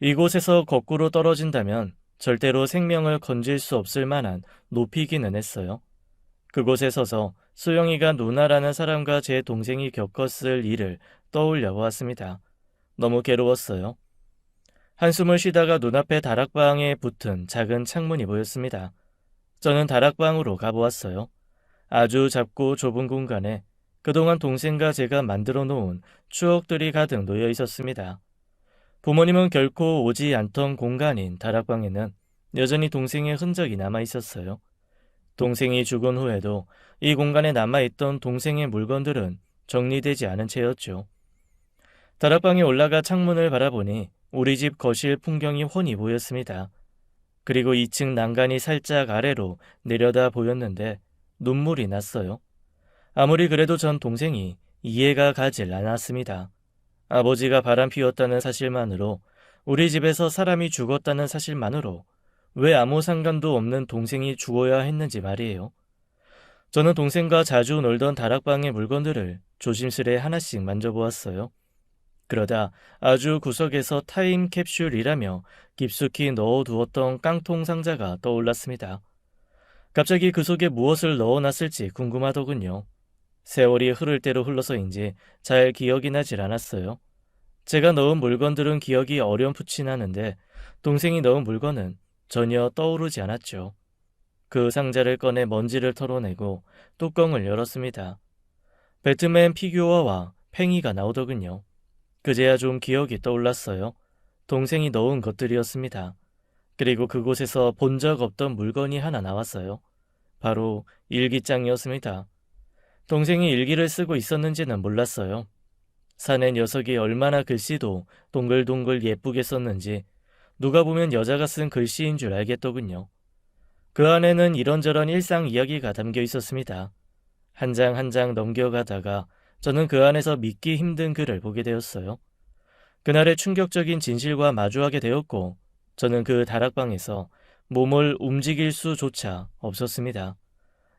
이곳에서 거꾸로 떨어진다면 절대로 생명을 건질 수 없을 만한 높이기는 했어요. 그곳에 서서 소영이가 누나라는 사람과 제 동생이 겪었을 일을 떠올려 보았습니다. 너무 괴로웠어요. 한숨을 쉬다가 눈앞에 다락방에 붙은 작은 창문이 보였습니다. 저는 다락방으로 가보았어요. 아주 작고 좁은 공간에 그동안 동생과 제가 만들어 놓은 추억들이 가득 놓여 있었습니다. 부모님은 결코 오지 않던 공간인 다락방에는 여전히 동생의 흔적이 남아 있었어요. 동생이 죽은 후에도 이 공간에 남아있던 동생의 물건들은 정리되지 않은 채였죠. 다락방에 올라가 창문을 바라보니 우리 집 거실 풍경이 훤히 보였습니다. 그리고 2층 난간이 살짝 아래로 내려다 보였는데 눈물이 났어요. 아무리 그래도 전 동생이 이해가 가질 않았습니다. 아버지가 바람 피웠다는 사실만으로, 우리 집에서 사람이 죽었다는 사실만으로 왜 아무 상관도 없는 동생이 죽어야 했는지 말이에요. 저는 동생과 자주 놀던 다락방의 물건들을 조심스레 하나씩 만져보았어요. 그러다 아주 구석에서 타임캡슐이라며 깊숙이 넣어두었던 깡통 상자가 떠올랐습니다. 갑자기 그 속에 무엇을 넣어놨을지 궁금하더군요. 세월이 흐를 대로 흘러서인지 잘 기억이 나질 않았어요. 제가 넣은 물건들은 기억이 어렴풋이 나는데 동생이 넣은 물건은 전혀 떠오르지 않았죠. 그 상자를 꺼내 먼지를 털어내고 뚜껑을 열었습니다. 배트맨 피규어와 팽이가 나오더군요. 그제야 좀 기억이 떠올랐어요. 동생이 넣은 것들이었습니다. 그리고 그곳에서 본 적 없던 물건이 하나 나왔어요. 바로 일기장이었습니다. 동생이 일기를 쓰고 있었는지는 몰랐어요. 사내 녀석이 얼마나 글씨도 동글동글 예쁘게 썼는지 누가 보면 여자가 쓴 글씨인 줄 알겠더군요. 그 안에는 이런저런 일상 이야기가 담겨 있었습니다. 한 장 한 장 넘겨가다가 저는 그 안에서 믿기 힘든 글을 보게 되었어요. 그날의 충격적인 진실과 마주하게 되었고 저는 그 다락방에서 몸을 움직일 수조차 없었습니다.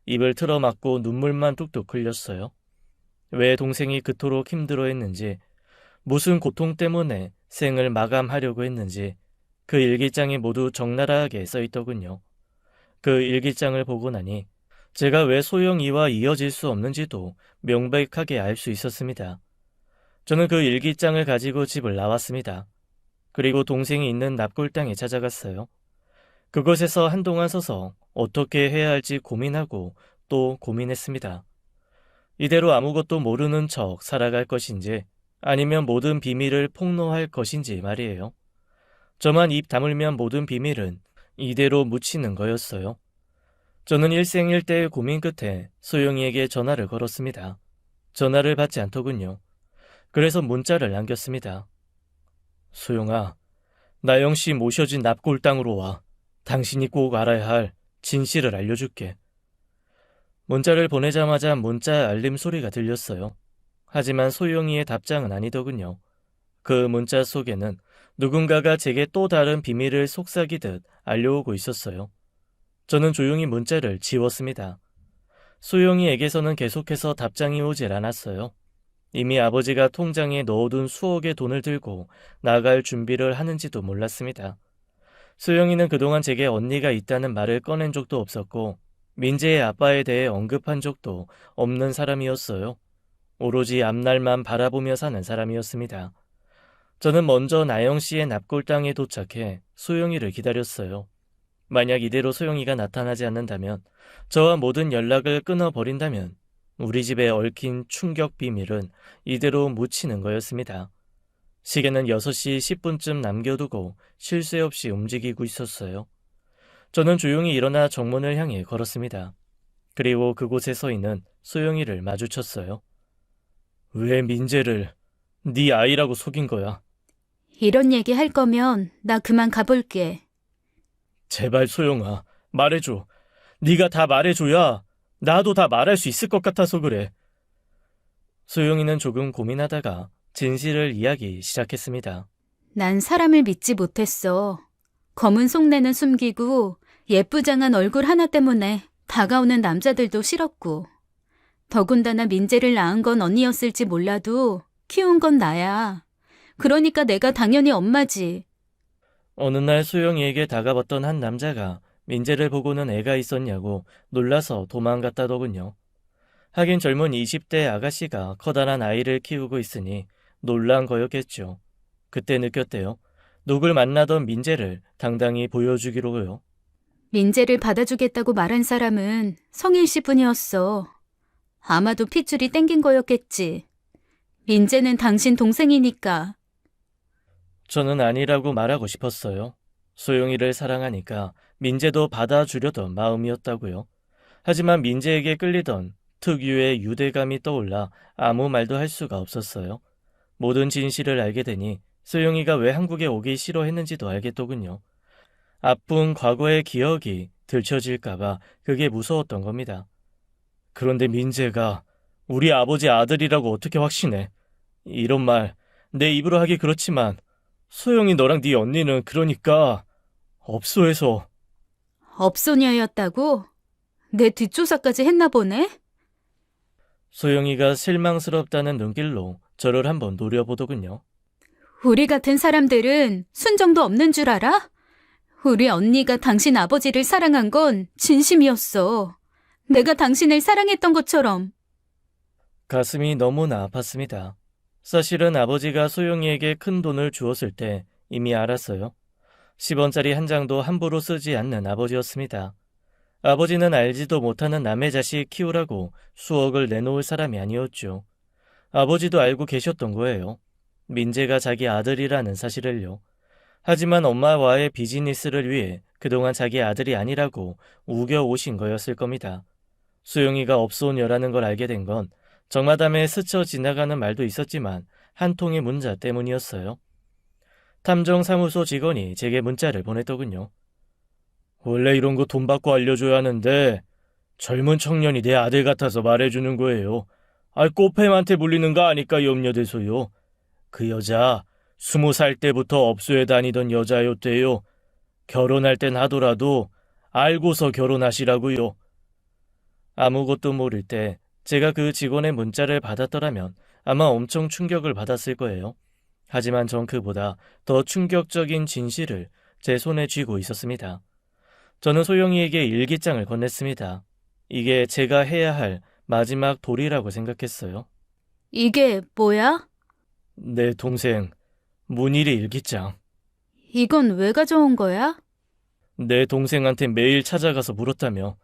입을 틀어막고 눈물만 뚝뚝 흘렸어요. 왜 동생이 그토록 힘들어했는지, 무슨 고통 때문에 생을 마감하려고 했는지 그 일기장에 모두 적나라하게 써있더군요. 그 일기장을 보고 나니 제가 왜 소영이와 이어질 수 없는지도 명백하게 알 수 있었습니다. 저는 그 일기장을 가지고 집을 나왔습니다. 그리고 동생이 있는 납골당에 찾아갔어요. 그곳에서 한동안 서서 어떻게 해야 할지 고민하고 또 고민했습니다. 이대로 아무것도 모르는 척 살아갈 것인지 아니면 모든 비밀을 폭로할 것인지 말이에요. 저만 입 다물면 모든 비밀은 이대로 묻히는 거였어요. 저는 일생일대의 고민 끝에 소영이에게 전화를 걸었습니다. 전화를 받지 않더군요. 그래서 문자를 남겼습니다. 소영아, 나영씨 모셔진 납골당으로 와. 당신이 꼭 알아야 할 진실을 알려줄게. 문자를 보내자마자 문자 알림 소리가 들렸어요. 하지만 소영이의 답장은 아니더군요. 그 문자 속에는 누군가가 제게 또 다른 비밀을 속삭이듯 알려오고 있었어요. 저는 조용히 문자를 지웠습니다. 소영이에게서는 계속해서 답장이 오질 않았어요. 이미 아버지가 통장에 넣어둔 수억의 돈을 들고 나갈 준비를 하는지도 몰랐습니다. 소영이는 그동안 제게 언니가 있다는 말을 꺼낸 적도 없었고 민재의 아빠에 대해 언급한 적도 없는 사람이었어요. 오로지 앞날만 바라보며 사는 사람이었습니다. 저는 먼저 나영씨의 납골당에 도착해 소영이를 기다렸어요. 만약 이대로 소영이가 나타나지 않는다면, 저와 모든 연락을 끊어버린다면 우리 집에 얽힌 충격 비밀은 이대로 묻히는 거였습니다. 시계는 6시 10분쯤 남겨두고 쉴 새 없이 움직이고 있었어요. 저는 조용히 일어나 정문을 향해 걸었습니다. 그리고 그곳에 서 있는 소영이를 마주쳤어요. 왜 민재를 네 아이라고 속인 거야? 이런 얘기 할 거면 나 그만 가볼게. 제발 소영아, 말해줘. 네가 다 말해줘야 나도 다 말할 수 있을 것 같아서 그래. 소영이는 조금 고민하다가 진실을 이야기 시작했습니다. 난 사람을 믿지 못했어. 검은 속내는 숨기고 예쁘장한 얼굴 하나 때문에 다가오는 남자들도 싫었고. 더군다나 민재를 낳은 건 언니였을지 몰라도 키운 건 나야. 그러니까 내가 당연히 엄마지. 어느 날 소영이에게 다가왔던 한 남자가 민재를 보고는 애가 있었냐고 놀라서 도망갔다더군요. 하긴 젊은 20대 아가씨가 커다란 아이를 키우고 있으니 놀란 거였겠죠. 그때 느꼈대요. 누굴 만나던 민재를 당당히 보여주기로요. 민재를 받아주겠다고 말한 사람은 성일 씨뿐이었어. 아마도 핏줄이 땡긴 거였겠지. 민재는 당신 동생이니까. 저는 아니라고 말하고 싶었어요. 소영이를 사랑하니까 민재도 받아주려던 마음이었다고요. 하지만 민재에게 끌리던 특유의 유대감이 떠올라 아무 말도 할 수가 없었어요. 모든 진실을 알게 되니 소영이가 왜 한국에 오기 싫어했는지도 알겠더군요. 아픈 과거의 기억이 들춰질까봐 그게 무서웠던 겁니다. 그런데 민재가 우리 아버지 아들이라고 어떻게 확신해? 이런 말 내 입으로 하기 그렇지만 소영이 너랑 네 언니는 그러니까 업소에서. 업소녀였다고? 내 뒷조사까지 했나 보네? 소영이가 실망스럽다는 눈길로 저를 한번 노려보더군요. 우리 같은 사람들은 순정도 없는 줄 알아? 우리 언니가 당신 아버지를 사랑한 건 진심이었어. 내가 당신을 사랑했던 것처럼. 가슴이 너무나 아팠습니다. 사실은 아버지가 소영이에게 큰 돈을 주었을 때 이미 알았어요. 10원짜리 한 장도 함부로 쓰지 않는 아버지였습니다. 아버지는 알지도 못하는 남의 자식 키우라고 수억을 내놓을 사람이 아니었죠. 아버지도 알고 계셨던 거예요. 민재가 자기 아들이라는 사실을요. 하지만 엄마와의 비즈니스를 위해 그동안 자기 아들이 아니라고 우겨오신 거였을 겁니다. 소영이가 업소녀라는 걸 알게 된 건 정마담에 스쳐 지나가는 말도 있었지만 한 통의 문자 때문이었어요. 탐정사무소 직원이 제게 문자를 보냈더군요. 원래 이런 거 돈 받고 알려줘야 하는데 젊은 청년이 내 아들 같아서 말해주는 거예요. 꽃뱀한테 물리는 거 아니까 염려돼서요. 그 여자 20살 때부터 업소에 다니던 여자였대요. 결혼할 땐 하더라도 알고서 결혼하시라고요. 아무것도 모를 때 제가 그 직원의 문자를 받았더라면 아마 엄청 충격을 받았을 거예요. 하지만 전 그보다 더 충격적인 진실을 제 손에 쥐고 있었습니다. 저는 소영이에게 일기장을 건넸습니다. 이게 제가 해야 할 마지막 도리라고 생각했어요. 이게 뭐야? 내 동생 문일이 일기장. 이건 왜 가져온 거야? 내 동생한테 매일 찾아가서 물었다며.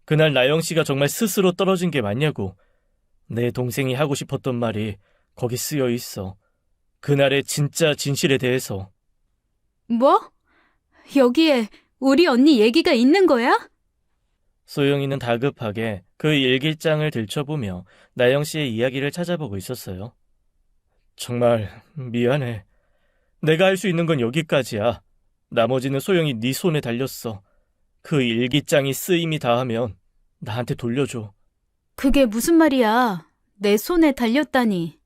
그날 나영 씨가 정말 스스로 떨어진 게 맞냐고. 내 동생이 하고 싶었던 말이 거기 쓰여 있어. 그날의 진짜 진실에 대해서. 뭐? 여기에 우리 언니 얘기가 있는 거야? 소영이는 다급하게 그 일기장을 들춰보며 나영 씨의 이야기를 찾아보고 있었어요. 정말 미안해. 내가 할 수 있는 건 여기까지야. 나머지는 소영이 네 손에 달렸어. 그 일기장이 쓰임이 다하면 나한테 돌려줘. 그게 무슨 말이야? 내 손에 달렸다니.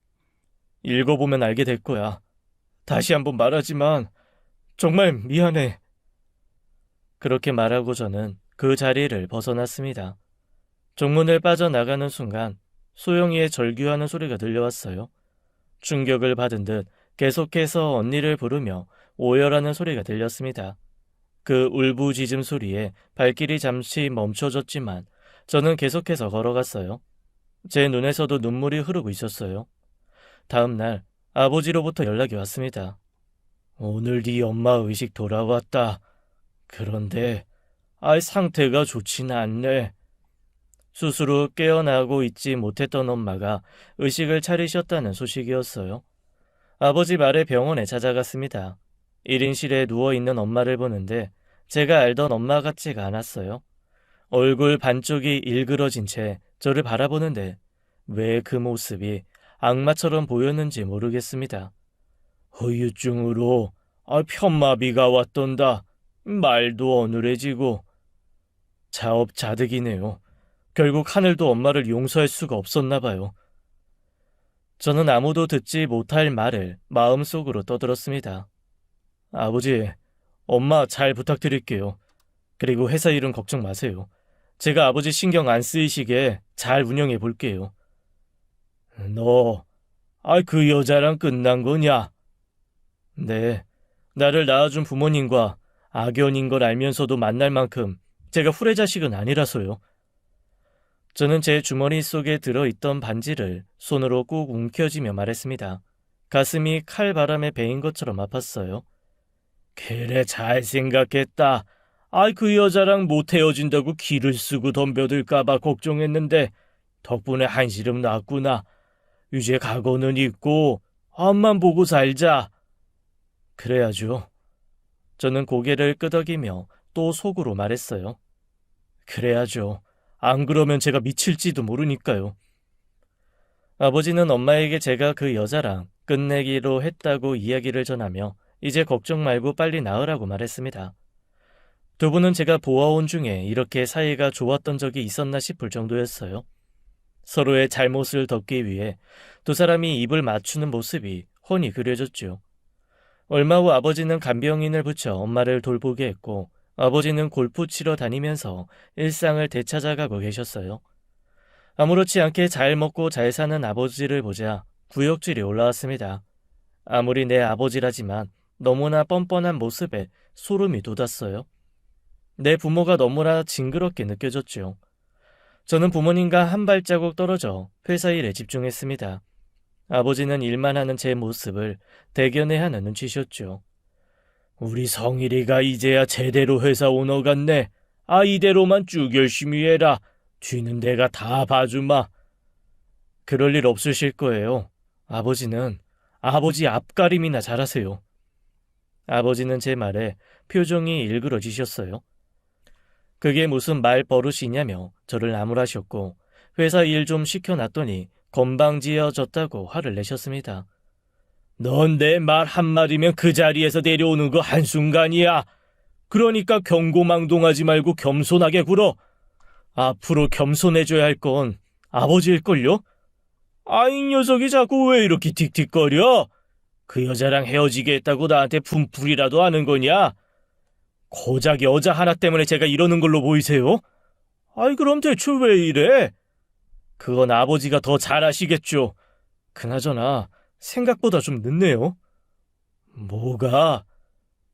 읽어보면 알게 될 거야. 다시 한번 말하지만 정말 미안해. 그렇게 말하고 저는 그 자리를 벗어났습니다. 정문을 빠져나가는 순간 소영이의 절규하는 소리가 들려왔어요. 충격을 받은 듯 계속해서 언니를 부르며 오열하는 소리가 들렸습니다. 그 울부짖음 소리에 발길이 잠시 멈춰졌지만 저는 계속해서 걸어갔어요. 제 눈에서도 눈물이 흐르고 있었어요. 다음 날 아버지로부터 연락이 왔습니다. 오늘 네 엄마 의식 돌아왔다. 그런데 상태가 좋지는 않네. 수술 후 깨어나고 있지 못했던 엄마가 의식을 차리셨다는 소식이었어요. 아버지 말에 병원에 찾아갔습니다. 1인실에 누워있는 엄마를 보는데 제가 알던 엄마 같지가 않았어요. 얼굴 반쪽이 일그러진 채 저를 바라보는데 왜 그 모습이 악마처럼 보였는지 모르겠습니다. 후유증으로 편마비가 왔던다. 말도 어눌해지고. 자업자득이네요. 결국 하늘도 엄마를 용서할 수가 없었나 봐요. 저는 아무도 듣지 못할 말을 마음속으로 떠들었습니다. 아버지, 엄마 잘 부탁드릴게요. 그리고 회사 일은 걱정 마세요. 제가 아버지 신경 안 쓰이시게 잘 운영해 볼게요. 너, 그 여자랑 끝난 거냐? 네, 나를 낳아준 부모님과 악연인 걸 알면서도 만날 만큼 제가 후레자식은 아니라서요. 저는 제 주머니 속에 들어있던 반지를 손으로 꾹 움켜쥐며 말했습니다. 가슴이 칼바람에 베인 것처럼 아팠어요. 그래, 잘 생각했다. 그 여자랑 못 헤어진다고 기를 쓰고 덤벼들까봐 걱정했는데 덕분에 한시름 났구나. 이제 각오는 있고 앞만 보고 살자. 그래야죠. 저는 고개를 끄덕이며 또 속으로 말했어요. 그래야죠. 안 그러면 제가 미칠지도 모르니까요. 아버지는 엄마에게 제가 그 여자랑 끝내기로 했다고 이야기를 전하며 이제 걱정 말고 빨리 나으라고 말했습니다. 두 분은 제가 보아온 중에 이렇게 사이가 좋았던 적이 있었나 싶을 정도였어요. 서로의 잘못을 덮기 위해 두 사람이 입을 맞추는 모습이 훤히 그려졌죠. 얼마 후 아버지는 간병인을 붙여 엄마를 돌보게 했고 아버지는 골프 치러 다니면서 일상을 되찾아가고 계셨어요. 아무렇지 않게 잘 먹고 잘 사는 아버지를 보자 구역질이 올라왔습니다. 아무리 내 아버지라지만 너무나 뻔뻔한 모습에 소름이 돋았어요. 내 부모가 너무나 징그럽게 느껴졌죠. 저는 부모님과 한 발자국 떨어져 회사 일에 집중했습니다. 아버지는 일만 하는 제 모습을 대견해 하는 눈치셨죠. 우리 성일이가 이제야 제대로 회사 오너 같네. 이대로만 쭉 열심히 해라. 뒤는 내가 다 봐주마. 그럴 일 없으실 거예요. 아버지는 아버지 앞가림이나 잘하세요. 아버지는 제 말에 표정이 일그러지셨어요. 그게 무슨 말버릇이냐며 저를 나무라셨고 회사 일 좀 시켜놨더니 건방지어졌다고 화를 내셨습니다. 넌 내 말 한마디면 그 자리에서 내려오는 거 한순간이야. 그러니까 경고망동하지 말고 겸손하게 굴어. 앞으로 겸손해줘야 할 건 아버지일걸요? 이 녀석이 자꾸 왜 이렇게 틱틱거려? 그 여자랑 헤어지게 했다고 나한테 분풀이라도 하는 거냐? 고작 여자 하나 때문에 제가 이러는 걸로 보이세요? 그럼 대체 왜 이래? 그건 아버지가 더 잘 아시겠죠. 그나저나 생각보다 좀 늦네요. 뭐가?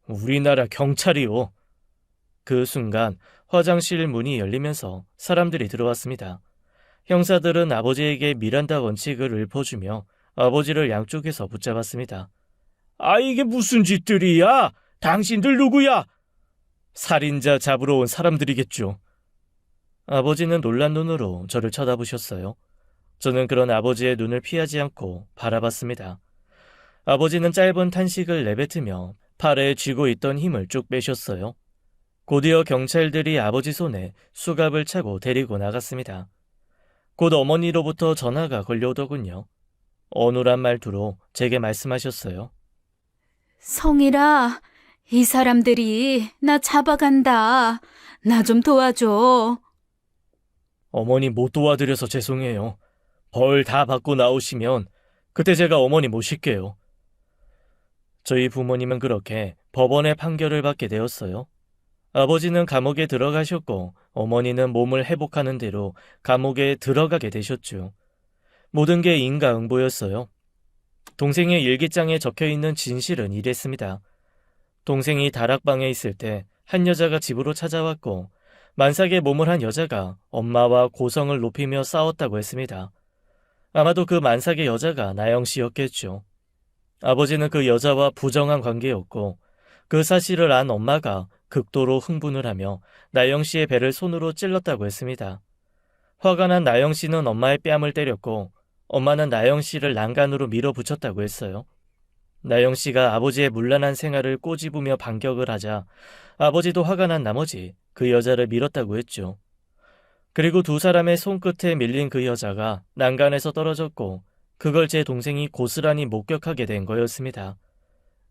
우리나라 경찰이요. 그 순간 화장실 문이 열리면서 사람들이 들어왔습니다. 형사들은 아버지에게 미란다 원칙을 읊어주며 아버지를 양쪽에서 붙잡았습니다. 이게 무슨 짓들이야? 당신들 누구야? 살인자 잡으러 온 사람들이겠죠. 아버지는 놀란 눈으로 저를 쳐다보셨어요. 저는 그런 아버지의 눈을 피하지 않고 바라봤습니다. 아버지는 짧은 탄식을 내뱉으며 팔에 쥐고 있던 힘을 쭉 빼셨어요. 곧이어 경찰들이 아버지 손에 수갑을 차고 데리고 나갔습니다. 곧 어머니로부터 전화가 걸려오더군요. 어눌한 말투로 제게 말씀하셨어요. 성일아, 이 사람들이 나 잡아간다. 나 좀 도와줘. 어머니 못 도와드려서 죄송해요. 벌 다 받고 나오시면 그때 제가 어머니 모실게요. 저희 부모님은 그렇게 법원의 판결을 받게 되었어요. 아버지는 감옥에 들어가셨고 어머니는 몸을 회복하는 대로 감옥에 들어가게 되셨죠. 모든 게 인과응보였어요. 동생의 일기장에 적혀있는 진실은 이랬습니다. 동생이 다락방에 있을 때 한 여자가 집으로 찾아왔고 만삭에 몸을 한 여자가 엄마와 고성을 높이며 싸웠다고 했습니다. 아마도 그 만삭의 여자가 나영 씨였겠죠. 아버지는 그 여자와 부정한 관계였고 그 사실을 안 엄마가 극도로 흥분을 하며 나영 씨의 배를 손으로 찔렀다고 했습니다. 화가 난 나영 씨는 엄마의 뺨을 때렸고 엄마는 나영 씨를 난간으로 밀어붙였다고 했어요. 나영 씨가 아버지의 문란한 생활을 꼬집으며 반격을 하자 아버지도 화가 난 나머지 그 여자를 밀었다고 했죠. 그리고 두 사람의 손끝에 밀린 그 여자가 난간에서 떨어졌고 그걸 제 동생이 고스란히 목격하게 된 거였습니다.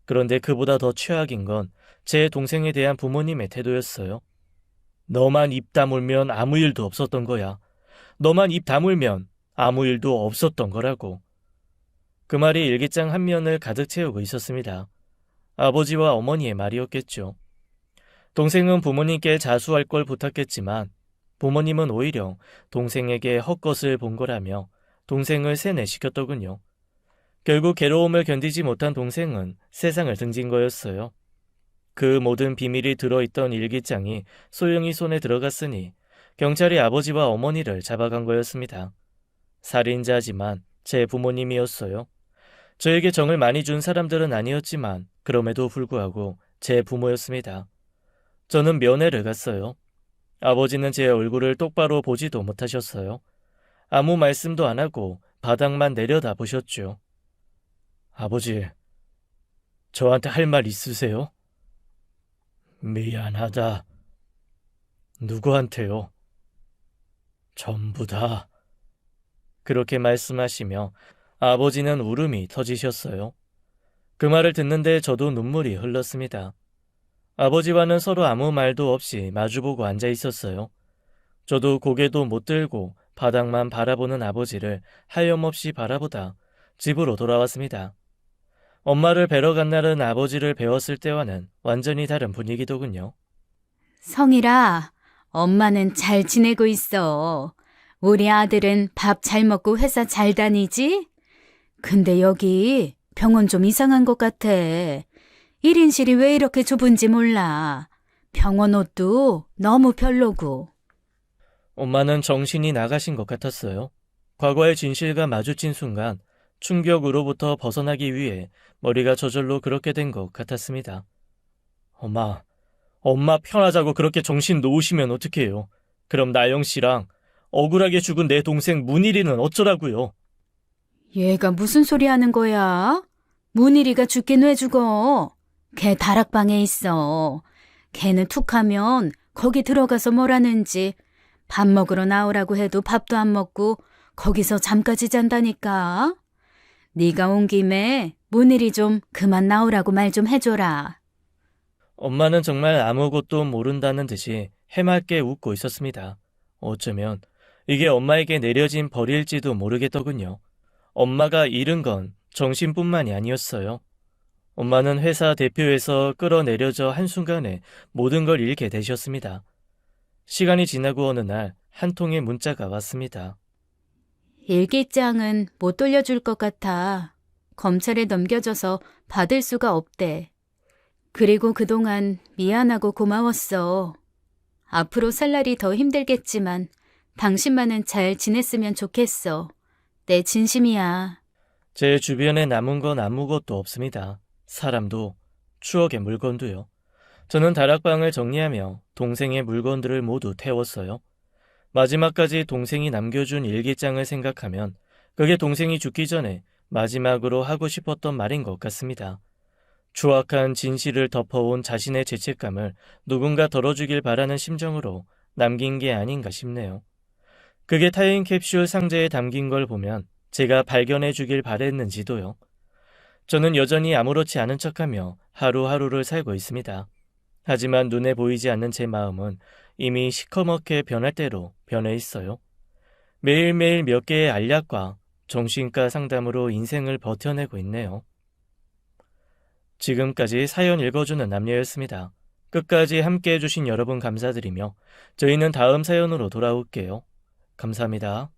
그런데 그보다 더 최악인 건 제 동생에 대한 부모님의 태도였어요. 너만 입 다물면 아무 일도 없었던 거야. 너만 입 다물면 아무 일도 없었던 거라고. 그 말이 일기장 한 면을 가득 채우고 있었습니다. 아버지와 어머니의 말이었겠죠. 동생은 부모님께 자수할 걸 부탁했지만 부모님은 오히려 동생에게 헛것을 본 거라며 동생을 세뇌시켰더군요. 결국 괴로움을 견디지 못한 동생은 세상을 등진 거였어요. 그 모든 비밀이 들어있던 일기장이 소영이 손에 들어갔으니 경찰이 아버지와 어머니를 잡아간 거였습니다. 살인자지만 제 부모님이었어요. 저에게 정을 많이 준 사람들은 아니었지만 그럼에도 불구하고 제 부모였습니다. 저는 면회를 갔어요. 아버지는 제 얼굴을 똑바로 보지도 못하셨어요. 아무 말씀도 안 하고 바닥만 내려다 보셨죠. 아버지, 저한테 할 말 있으세요? 미안하다. 누구한테요? 전부 다. 그렇게 말씀하시며 아버지는 울음이 터지셨어요. 그 말을 듣는데 저도 눈물이 흘렀습니다. 아버지와는 서로 아무 말도 없이 마주보고 앉아 있었어요. 저도 고개도 못 들고 바닥만 바라보는 아버지를 하염없이 바라보다 집으로 돌아왔습니다. 엄마를 뵈러 간 날은 아버지를 뵈었을 때와는 완전히 다른 분위기더군요. 성일아, 엄마는 잘 지내고 있어. 우리 아들은 밥 잘 먹고 회사 잘 다니지? 근데 여기 병원 좀 이상한 것 같아. 1인실이 왜 이렇게 좁은지 몰라. 병원 옷도 너무 별로고. 엄마는 정신이 나가신 것 같았어요. 과거의 진실과 마주친 순간 충격으로부터 벗어나기 위해 머리가 저절로 그렇게 된 것 같았습니다. 엄마 편하자고 그렇게 정신 놓으시면 어떡해요. 그럼 나영 씨랑 억울하게 죽은 내 동생 문일이는 어쩌라고요? 얘가 무슨 소리 하는 거야? 문일이가 죽긴 왜 죽어? 걔 다락방에 있어. 걔는 툭하면 거기 들어가서 뭘 하는지 밥 먹으러 나오라고 해도 밥도 안 먹고 거기서 잠까지 잔다니까. 네가 온 김에 문일이 좀 그만 나오라고 말 좀 해줘라. 엄마는 정말 아무것도 모른다는 듯이 해맑게 웃고 있었습니다. 어쩌면 이게 엄마에게 내려진 벌일지도 모르겠더군요. 엄마가 잃은 건 정신뿐만이 아니었어요. 엄마는 회사 대표에서 끌어내려져 한순간에 모든 걸 잃게 되셨습니다. 시간이 지나고 어느 날 한 통의 문자가 왔습니다. 일기장은 못 돌려줄 것 같아. 검찰에 넘겨져서 받을 수가 없대. 그리고 그동안 미안하고 고마웠어. 앞으로 살 날이 더 힘들겠지만 당신만은 잘 지냈으면 좋겠어. 내 진심이야. 제 주변에 남은 건 아무것도 없습니다. 사람도, 추억의 물건도요. 저는 다락방을 정리하며 동생의 물건들을 모두 태웠어요. 마지막까지 동생이 남겨준 일기장을 생각하면 그게 동생이 죽기 전에 마지막으로 하고 싶었던 말인 것 같습니다. 추악한 진실을 덮어온 자신의 죄책감을 누군가 덜어주길 바라는 심정으로 남긴 게 아닌가 싶네요. 그게 타임캡슐 상자에 담긴 걸 보면 제가 발견해 주길 바랬는지도요. 저는 여전히 아무렇지 않은 척하며 하루하루를 살고 있습니다. 하지만 눈에 보이지 않는 제 마음은 이미 시커멓게 변할 대로 변해 있어요. 매일매일 몇 개의 알약과 정신과 상담으로 인생을 버텨내고 있네요. 지금까지 사연 읽어주는 남녀였습니다. 끝까지 함께 해주신 여러분 감사드리며 저희는 다음 사연으로 돌아올게요. 감사합니다.